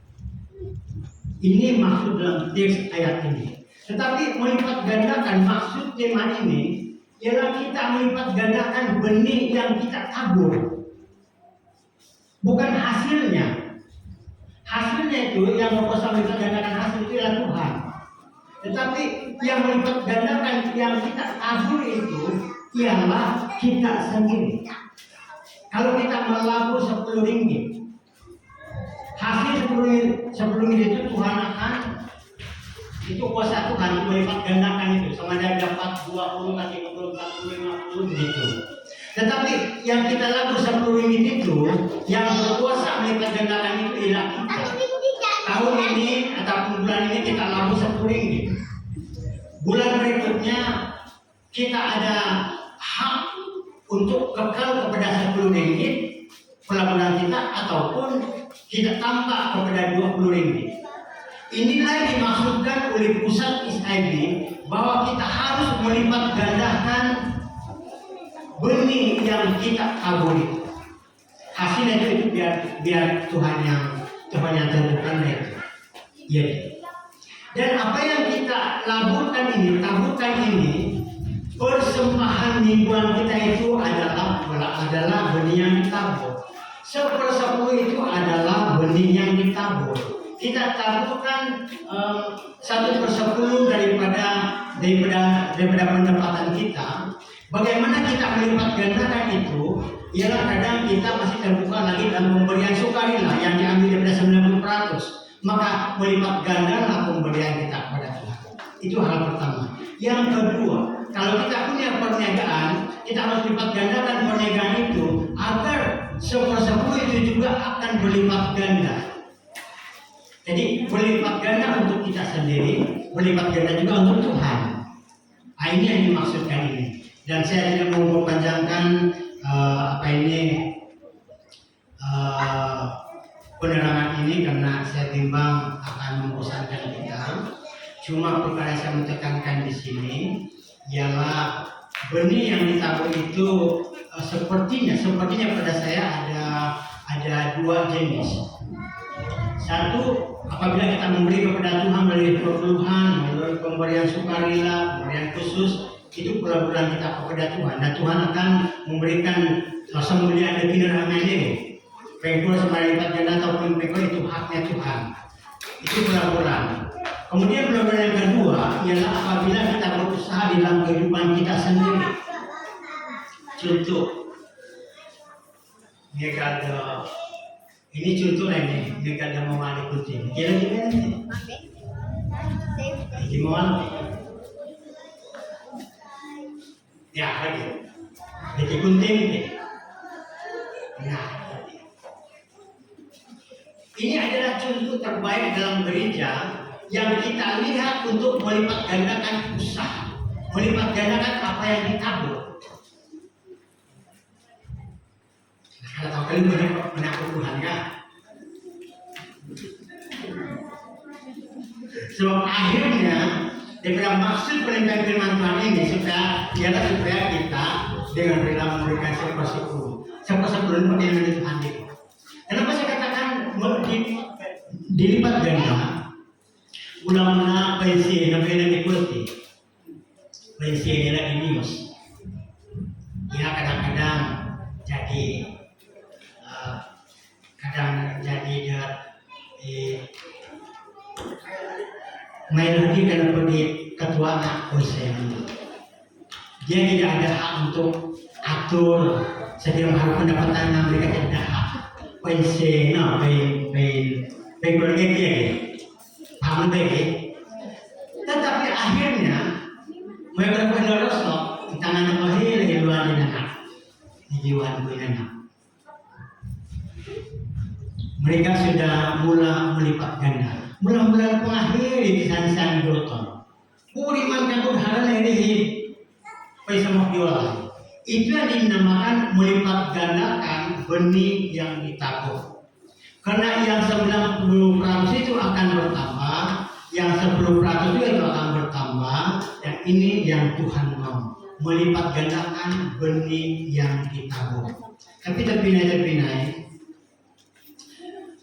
Ini maksud dalam teks ayat ini. Tetapi melipat gandakan maksud tema ini ialah kita melipat gandakan benih yang kita tabur. Bukan hasilnya. Hasilnya itu yang berkuasa melipat gandakan hasil itu ialah Tuhan. Tetapi yang melipat gandakan yang kita tabur itu ialah kita sendiri. Kalau kita melabur 10 ringgit, hasil 10 ringgit itu Tuhan akan, itu kuasa Tuhan melipat gandakan itu. Sama dia dapat 20, 30, 40, 50 begitu. Tetapi yang kita labur 10 ringgit itu, yang berkuasa melipat gandakan itu ialah kita. Tahun ini ataupun bulan ini kita labur 10 ringgit. Bulan berikutnya kita ada hak untuk kekal kepada 10 ringgit pelaburan kita ataupun kita tambah kepada 20 ringgit. Inilah yang dimaksudkan oleh pusat SIB bahwa kita harus melipat gandakan benih yang kita taburi. Hasilnya itu biar Tuhan yang tentukan itu. Ya. Dan apa yang kita taburkan ini, persembahan mingguan kita itu adalah benih yang ditabur. 1/10 itu adalah benih yang ditabur. Kita taburkan 1/10 daripada pendapatan kita. Bagaimana kita melipat gandakan itu? Ialah kadang kita masih terbuka lagi dalam pemberian sukarela yang diambil daripada 90%. Maka melipat gandalah pemberian kita kepada Tuhan. Itu hal pertama. Yang kedua, kalau kita punya perniagaan, kita harus lipat gandakan perniagaan itu agar 1/10 itu juga akan berlipat ganda. Jadi berlipat ganda untuk kita sendiri, berlipat ganda juga untuk Tuhan. Ini yang dimaksudkan ini. Dan saya tidak mau mempanjangkan penerangan ini karena saya timbang akan membosankan kita. Cuma perkara saya menekankan di sini ialah benih yang ditabur itu sepertinya pada saya ada 2 jenis. Satu, apabila kita memberi kepada Tuhan melalui perpuluhan, melalui pemberian sukarela, pemberian khusus, itu pelaburan kita kepada Tuhan. Dan Tuhan akan memberikan kemuliaan dan kinerjanya. Pengkul semalipat ganda ataupun pengkul itu haknya Tuhan. Itu pelaburan. Kemudian pelaburan yang kedua ialah apabila kita berusaha di dalam kehidupan kita sendiri. Contoh, ini contoh ini, mereka ada mau ada kucing. Kira-kira ini. Ini mau apa? Ya lagi. Jadi gunting ini. Nah. Ini adalah contoh terbaik dalam gereja yang kita lihat untuk melipat gandakan usaha, melipat gandakan apa yang ditabur. Kalau tahu kali menakut Tuhan kan? Sebab akhirnya daripada maksud perintah firman Tuhan ini supaya kita dengan rela memberikan 1/10 ini menjadi Tuhan itu. Kenapa saya katakan dilipat ganda? Ulama pensi namanya diikuti. Pensi adalah inius. Ya kadang-kadang jadi main lagi karena pergi ketua anak konsen. Dia tidak ada hak untuk atur setiap hal pendapatan mereka tidak ada hak. Pensi, keluarga dia, paham baik. Tetapi akhirnya mereka berdoa di tangan Allah di luar di jiwa anak. Mereka sudah mula melipat ganda. Mula-mula pengakhir di sana doton. Kuriman kabur haran ini pesa mokiola. Itu yang dinamakan melipat gandakan benih yang ditabur. Karena yang 90% itu akan bertambah, yang 10% itu akan bertambah, dan ini yang Tuhan mau melipat gandakan benih yang ditabur. Tapi terpinai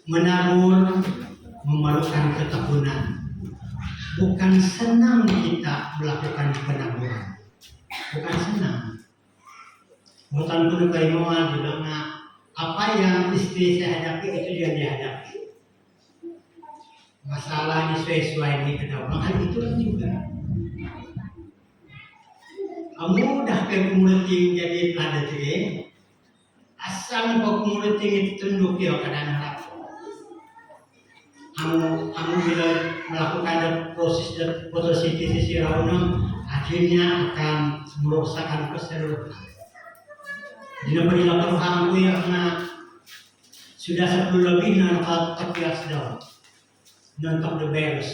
menabur memerlukan ketekunan. Bukan senang kita melakukan penabuhan. Bukan senang. Hutan kuno kayu moal bilang, apa yang istri saya hadapi itu dia dihadapi. Masalah sesuai ini kedua hal itu juga. Mudah ke kumuliting jadi pada diri. Asal kau kumuliting itu tunduk dia kadang harap. Kamu bila melakukan proses fotosintesis raunam, akhirnya akan merusakkan keseluruhan. Dina perilaku kamu yang sudah 10 lebih nak terbias dah, nonton the bears.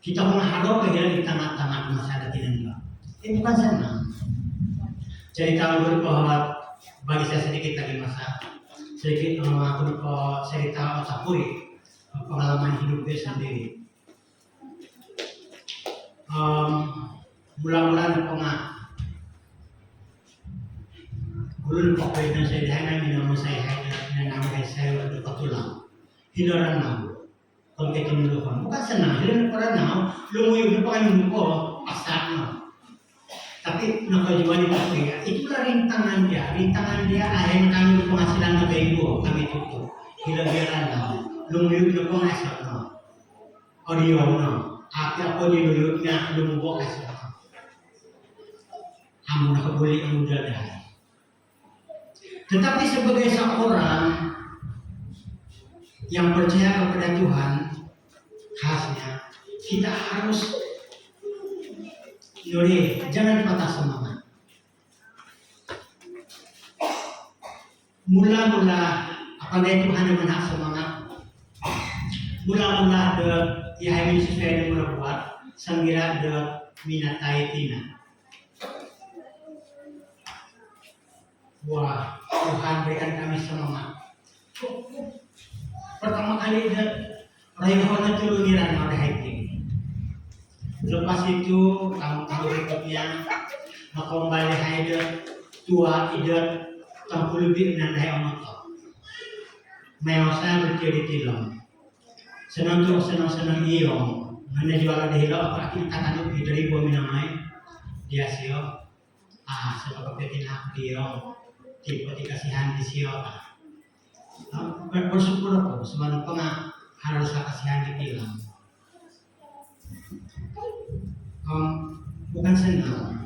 Kita mengharap kehilangan di tengah-tengah masalah tidak. Ini bukan senang. Jadi tahu bahwa bagi saya sedikit lagi masa, sedikit aku cerita Otapuri. Pengalaman hidup dia sendiri. Mula-mula ulun pakai dan saya dah minum saya nama saya waktu ketulang. Hidaran nam. Kalau kita menulukan, bukan senang. Hidaran orang nam, lu muyuk pakai muka asal. Tapi nak jual di pasar. Itulah rintangan dia. Rintangan dia akhirnya kami penghasilan negara ibu kami tutup. Hidaran nam. Lumuyuk na po nga sa audio no. Akhir ako dinuyuk na lumubok sa amo nakabuli ang mudadah. Tetapi sebagai seorang yang percaya kepada Tuhan, khasnya kita harus jangan patah semangat. Mula-mula apabila Tuhan yang menahan semangat, mula-mula ada yang sesuai dengan buat sangira ada minatai tina. Wah, Tuhan berikan kami semangat. Pertama kali ada rayuan turuniran pada hari. Lepas itu tahun-tahun berikutnya maka kembali ada tua idat tahun lebih nandai amat. Mewasa berjadi tilam. Senang iyo. Mana jualan di hilau apa kita kan lebih dari buah minamai dia sio. Sebab kepetin dia tipe dikasihan di sio. Bersyukur aku sebenarnya pernah harus kasihan di tilam. Bukan senang.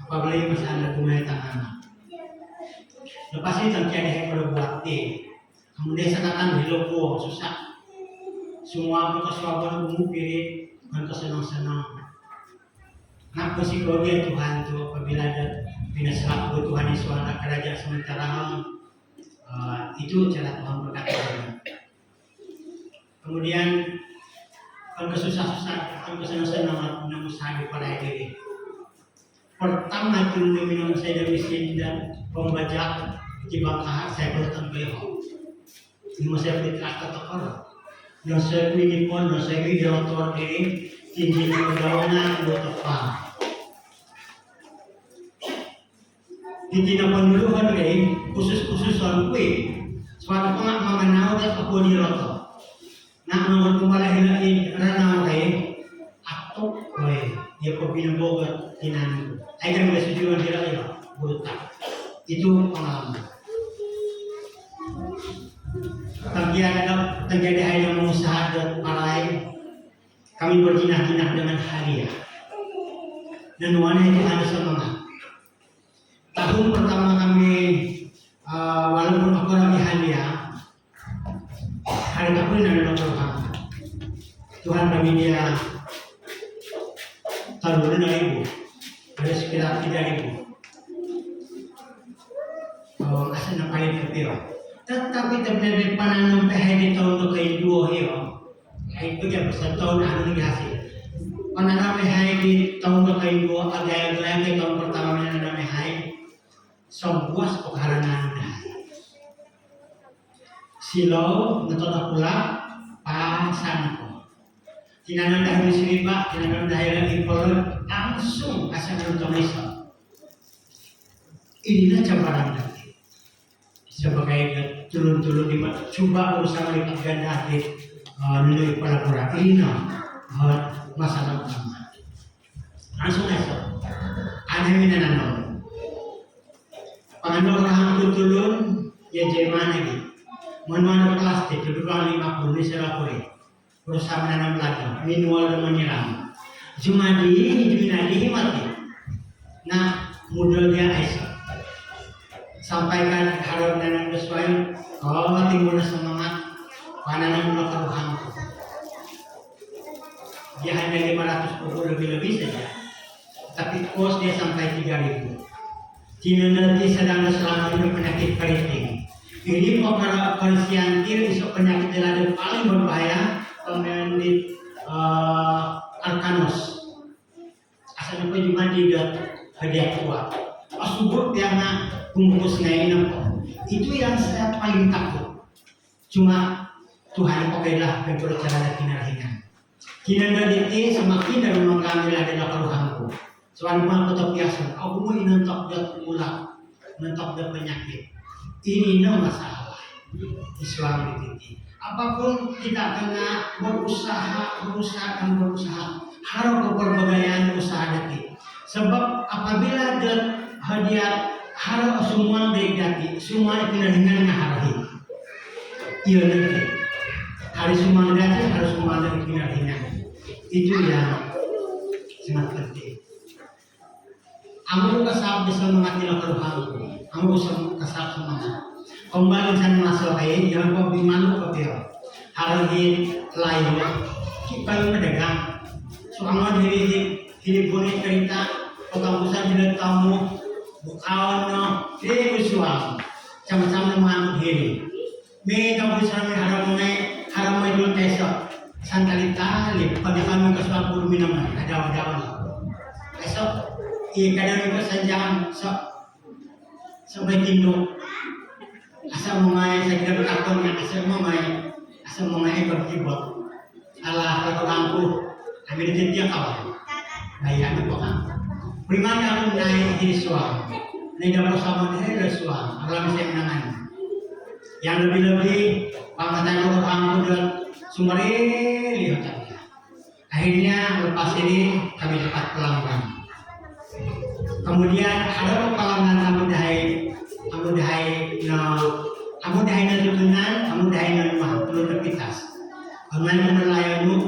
Apabila masih ada kumai tangan. Lepas itu terjadi berbuat kemudian sekarang hidup susah. Semua berkesuapan umum kiri dan kesenang-senang. Nak psikologi Tuhan itu apabila ada binasalah kebutuhan di suara kerajaan sementara itu cara Tuhan berkata. Kemudian kalau kesusah-susah, kalau kesenang-senang namun saya pada diri. Pertama itu minum saya dari mesin dan pembaca di bangka saya bertemu beliau. Ini saya beri traktor tekor. Nasa pinipon, nasa videotor ini, hindi na butapa. Hindi na panuluhan khusus ang kuwi. Suatu pengak mamanaw at ako niroto. Na naman kumalahilain, ranaw atok dia ko binabogat tinan. Ay kan masujuan dira buta. Itu pengalaman. Terjadi hal yang mengusaha dan parai, kami berjinah-jinah dengan hadiah. Dan wana itu ada semangat. Tahun pertama kami, walaupun aku lagi hadiah, hari aku ini adalah Tuhan. Tuhan bagi dia tahun 2000, ada sekitar 3000. Asal nak paling berpira. Tetapi terjadi pananam di tahun ke-2 itu dia bersetahun anu hasil. Pananam di tahun ke-2 agak-agak tahun pertama menanam sebuah pekarangan dah. Silau ngetota pula pasanko. Tinanam dah di sini pak, tinanam dah lagi pelur langsung asal nonton Islam. Inilah cabaran dah. Sebagai turun-turun di coba berusaha lipat ganda nilai pelaporan ini masalah utama. Langsung esok, ada yang nanam. Penganut orang tutulun yang Jerman lagi, menanam plastik itu kurang 50 ni serapuri. Berusaha menanam lagi, minual dan menyiram. Cuma dihimati. Nah, modal dia esok. Sampaikan harap nanam sesuai. Kalau timbul semangat, pananan melakukan dia hanya 500 pokok lebih saja, tapi kos dia sampai 3.000. Cina nanti sedang selama hidup penyakit keriting. Ini persiantir isu penyakit yang paling berbahaya penyakit Arkanos. Asalnya cuma di hadiah tua. Asubur yang bungkusnya ini itu yang saya paling takut. Cuma Tuhan pakailah untuk cara kinarhingan. Kinarhingan semakin dari mengambil adalah keluhanku. Soalnya aku tak biasa. Aku mau inentok dan mulak, mentok dan penyakit. Ini masalah. Islam itu. Apapun kita kena berusaha. Harus keperbedaan usaha dati. Sebab apabila ada hadiah harus semua degati, semua kinarhingan ngaharahi. Iya nanti. Harus semua dati, harus semua dari kinarhingan. Itu yang sangat penting. Aku kesal bisa mengatila keluhanku. Aku kesal semangat. Kembali saya masuk air, jangan kau bimalu kau biar. Harus lain, kita yang mendagang. Soalnya hidup boleh cerita, ketampusan bila tamu, bukawan, dia bersuang, sama-sama mengambil diri. Mereka berusaha haram dulu esok. Santali tali, pada kami kesuap bulu minuman, ada esok. Kadang itu senjam sampai tidur. Asal mengai saya kira bertakon asal mengai berkibot. Allah kalau lampu, ambil dia kawan. Daya itu kan. Primanya aku naik di suam. Naik dalam sama dia ada suam. Allah bisa menangan. Yang lebih pangkatan orang dan sumari lihat. Akhirnya lepas ini kami dapat pelanggan. Kemudian ada peperangan amudahai na tutunan, amudahai na rumah produktivitas. Kemudian melayani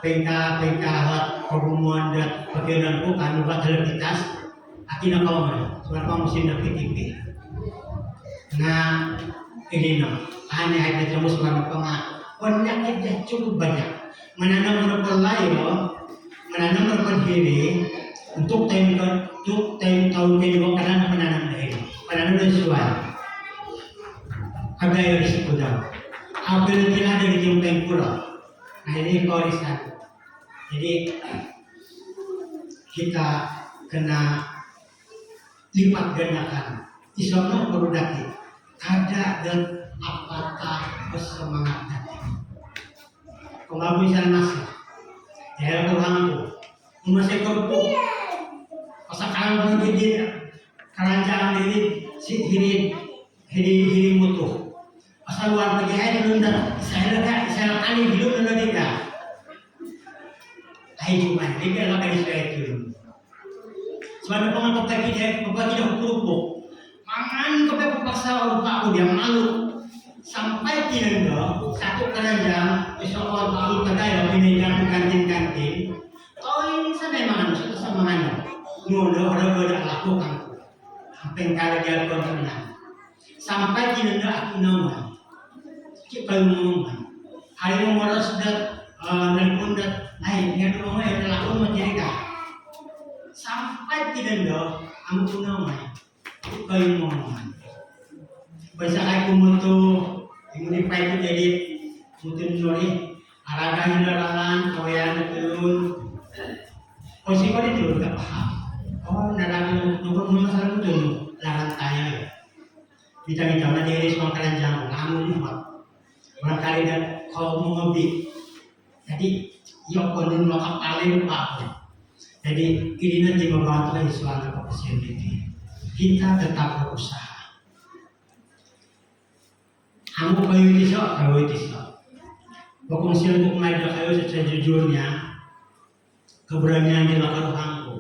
pengkahat perhubungan dan perjalanan ku kan buat produktivitas. Akhirnya kau sebab kamu musim PTP. Nah, ini hanya ada jamus selama penyakitnya cukup banyak. Menanam merupakan diri. Untuk tahun kedua karena penanam sesuai. Ada yang disebut apabila dari jumlah kurang. Nah ini korisan. Jadi kita kena lipat gandakan. Islamnya perlu dati. Kada dan apakah bersemangat dati. Kalau bisa masih, ya kurang tu, masih kerupuk. Sekarang begini, keranjang ini si hiri mutu. Asal luar pergi air belum dah. Saya kali hidup belum ada. Air cuma dia lah kali saya itu. Sebab pengen pagi dia kerupuk. Mangan kepada paksa lupa aku dia malu. Sampai tidak satu keranjang besok orang malu kedai pindah kantin. Oh ini sana mangan sudah sama mangan. Nyuruh orang lakukan apa yang kalian dia lakukan sampai tidak aku nama kita ngomong hari mau sudah nelpon dan yang rumah yang lakukan menjadi sampai tidak aku nama kita ngomong bahasa aku mutu ini itu jadi mutu nyori aragan darangan koyan telun posisi kau itu tidak paham. Oh, narang nomor masalah itu larang tanya. Bicara dia semua keranjang, kamu lihat. Barangkali dan kau mau ngopi. Jadi, yuk konin lokap paling apa. Jadi, ini nanti membantu suatu keputusan ini. Kita tetap berusaha. Kamu kayu itu. Pengungsi untuk mengajak kayu secara jujurnya, keberanian di lakar Tuhanku.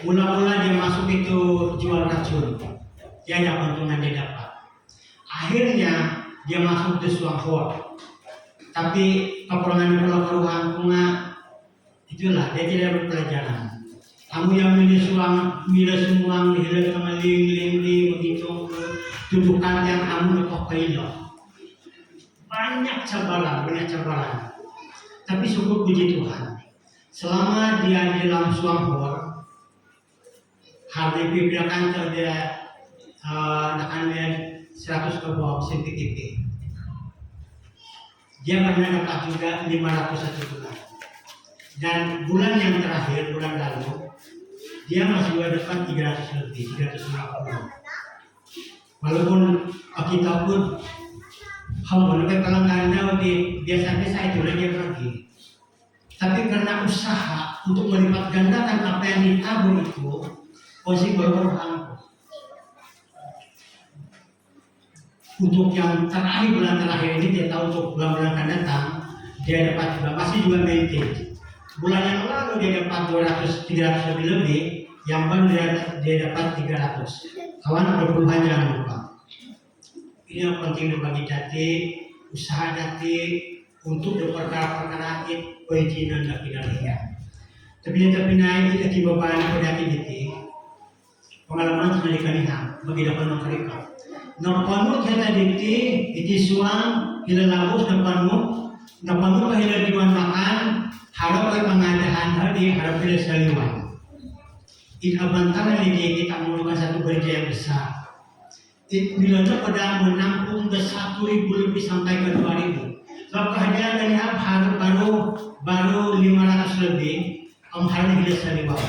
Mula-mula dia masuk itu jual racun, dia ada keuntungan dia dapat. Akhirnya dia masuk ke suang tapi kekurangan di lakar Tuhanku itulah dia tidak berpelajaran. Kamu yang milih suang dihilang sama ling begitu, tunjukkan yang kamu lepas kailah. Banyak cabaran. Tapi syukur puji Tuhan. Selama dia di dalam suang hari diperkirakan dia akan 100 ke bawah CPTP. Dia pernah dapat juga 500 satu bulan. Dan bulan yang terakhir, bulan lalu, dia masih dapat 300 lebih, 350. Walaupun kita pun hamba kalau anda biasa-biasa itu lagi pergi. Tapi karena usaha untuk melipat gandakan apa yang ditabur itu, posisi berkorban. Untuk yang bulan terakhir ini dia tahu untuk bulan-bulan akan datang dia dapat juga masih juga maintain. Bulan yang lalu dia dapat 200-300 lebih, yang baru dia dapat 300. Kawan berpeluhan jangan lupa. Ini yang penting bagi jati, usaha jati untuk perkara-perkara itu perizinan dan pindahan. Tapi naik itu beban pada hati pengalaman sudah dikanihan bagi dapat mereka. Napanu kita itu suang hilalabus napanu kahila diwan makan harap oleh pengadahan tadi harap bila saliwan. Abantara ini kita memerlukan satu gereja yang besar. Bila pada menampung ke 1.000 lebih sampai ke 2.000. Kalau kehadiran dari baru 500 lebih, harus bila saliwan.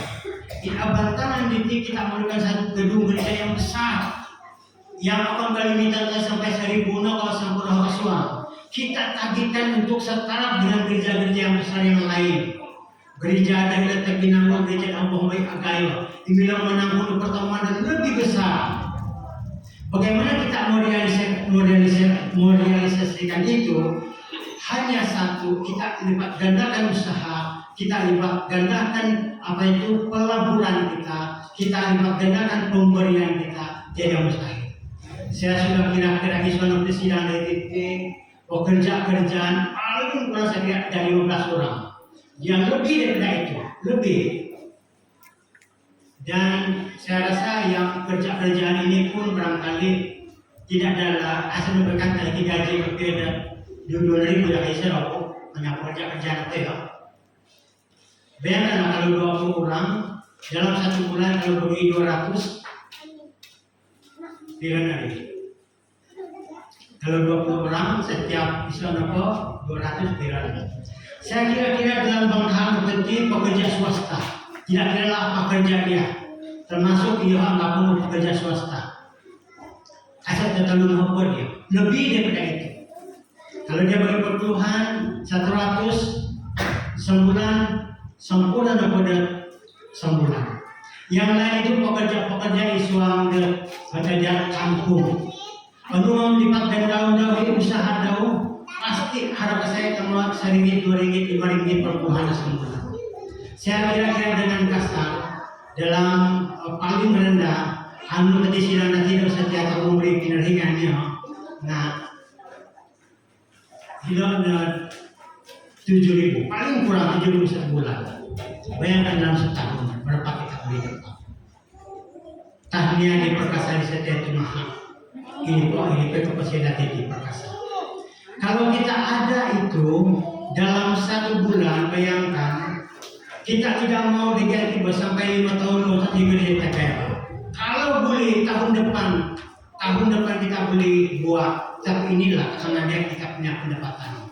Abantara ini kita memerlukan satu gedung gereja yang besar. Yang akan kalimitan sampai 1.000 kalau sempurna kasuang. Kita tagihkan untuk setara dengan gereja-gereja yang besar yang lain. Gereja ada yang terginang, gereja yang baik agama. Dibilang menanggung pertemuan dan lebih besar. Bagaimana kita merealisasikan itu? Hanya satu, kita lipat gandakan usaha, kita lipat gandakan pelaburan kita lipat gandakan pemberian kita. Jadi mustahil. Saya sudah kira-kira isu presiden dari titik pekerja-kerjaan paling kurang saya dari 15 orang yang lebih daripada itu lebih. Dan saya rasa yang kerja-kerjaan ini pun barangkali tidak adalah asal berkata lagi gaji berbeda di 2.000 yang saya rokok hanya kerja-kerjaan itu ya. Bayangkan kalau 20 orang dalam satu bulan kalau bagi 200 hari. Kalau 20 orang setiap bisa 200 hari. Saya kira-kira dalam hal penting pekerja swasta. Tidak kira pekerja dia. Termasuk dia nggak perlu pekerja swasta. Asal terlalu membuat dia. Lebih daripada itu. Kalau dia bagi perpuluhan 100 sebulan sempurna daripada sebulan. Yang lain itu pekerja-pekerja isuang pekerja kampung. Penuh lipat dan daun usaha daun pasti harap saya temuan RM1, RM2, RM5 per bulan sebulan. Saya kira-kira dengan kasar dalam paling rendah anu tadi silana tidak saja atau memberi penerhingannya. Nah, hilangnya 7.000 paling kurang 7.000 sebulan. Bayangkan dalam setahun berapa kita beli dapat. Tahniah di perkasa di setiap mahal. Ini kapasitas di perkasa. Kalau kita ada itu dalam satu bulan, bayangkan kita tidak mau diganti sampai 5 tahun untuk diberi TPL. Kalau boleh tahun depan kita beli buah, tapi inilah karena dia kita punya pendapatan.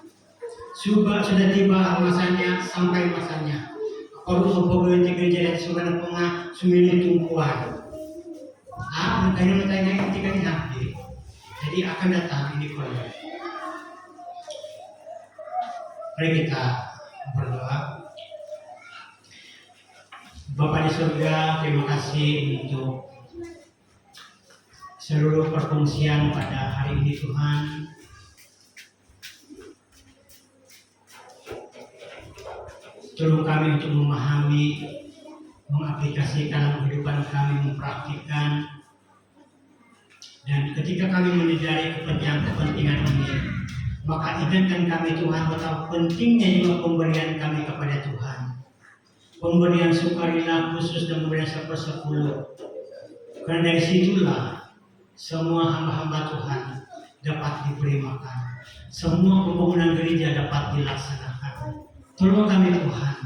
Sudah tiba masanya sampai masanya. Kalau pegawai gereja dan sebenarnya pengah sumili tumpuan. Makanya ketika dihadir. Jadi akan datang ini keluarga. Mari kita berdoa. Bapa di surga, terima kasih untuk seluruh perfungsian pada hari ini Tuhan. Tolong kami untuk memahami, mengaplikasikan dalam kehidupan kami, mempraktikkan. Dan ketika kami menyadari kepentingan ini, maka ingatkan kami Tuhan betapa pentingnya juga pemberian kami kepada Tuhan. Pemberian sukarela khusus dan pemberian sepersepuluh. Karena dari situlah semua hamba-hamba Tuhan dapat diberi makan. Semua pembangunan gereja dapat dilaksanakan. Tolong kami Tuhan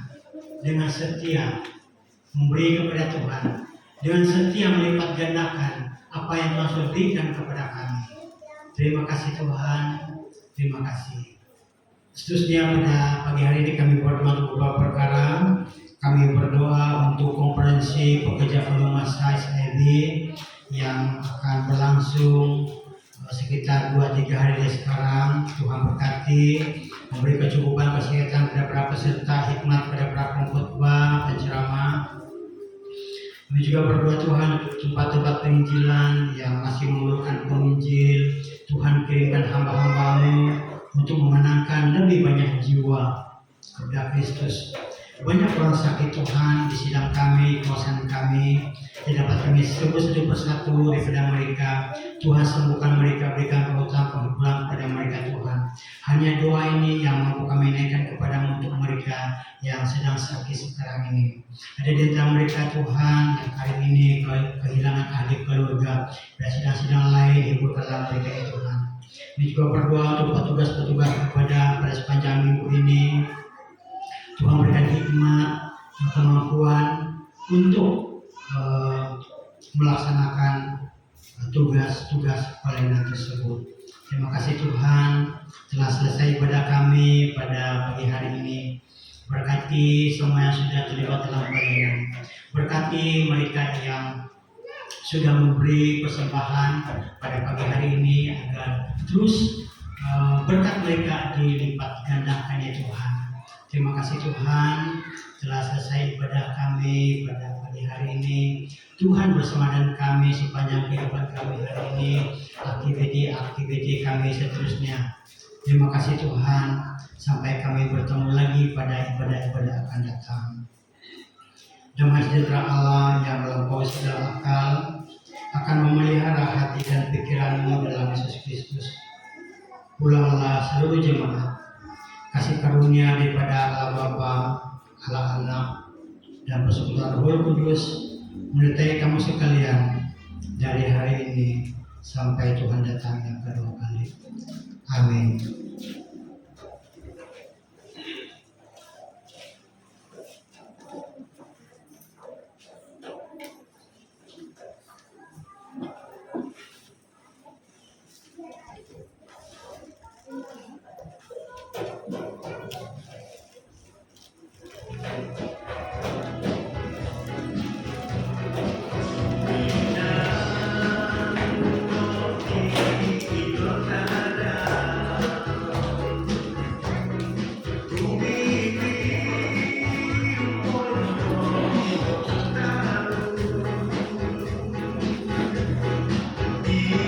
dengan setia memberi kepada Tuhan, dengan setia melipat gandakan apa yang Tuhan sudah berikan kepada kami. Terima kasih Tuhan, terima kasih. Seterusnya pada pagi hari ini kami berdoa untuk beberapa perkara. Kami berdoa untuk konferensi pekerja volume SIB yang akan berlangsung sekitar 2-3 hari dari sekarang. Tuhan berkati, memberi kecukupan kesehatan kepada para peserta, hikmat kepada para pengkhotbah, penceramah. Kami juga berdoa Tuhan untuk tempat-tempat penginjilan yang masih memerlukan penginjil. Tuhan kirimkan hamba-hamba-Mu untuk memenangkan lebih banyak jiwa kepada Kristus. Banyak orang sakit Tuhan di sidang kami, kawasan kami, yang dapat kami sebut satu persatu daripada mereka. Tuhan sembuhkan mereka, berikan kekuatan penghiburan kepada mereka Tuhan. Hanya doa ini yang mampu kami naikkan kepada untuk mereka yang sedang sakit sekarang ini. Ada di antara mereka Tuhan yang hari ini kehilangan ahli keluarga dan sidang-sidang lain, hiburkanlah mereka ya Tuhan. Kami juga berdoa untuk petugas-petugas pada sepanjang minggu ini. Tuhan berikan hikmat dan kemampuan untuk melaksanakan tugas-tugas pelayanan tersebut. Terima kasih Tuhan telah selesai ibadah kami pada pagi hari ini. Berkati semua yang sudah terlibat dalam pelayanan. Berkati mereka yang sudah memberi persembahan pada pagi hari ini agar terus berkat mereka dilipat gandakan ya Tuhan. Terima kasih Tuhan telah selesai ibadah kami pada pagi hari ini. Tuhan bersama dengan kami sepanjang kehidupan kami hari ini, aktiviti kami seterusnya. Terima kasih Tuhan, sampai kami bertemu lagi pada ibadah-ibadah akan datang. Damai sejahtera Allah yang melampaui segala akal akan memelihara hati dan pikiranmu dalam Yesus Kristus. Pulanglah seluruh jemaat. Kasih karunia daripada Allah Bapa, Allah Anak, dan persekutuan Roh Kudus menyertai kamu sekalian dari hari ini sampai Tuhan datang yang kedua kali. Amin.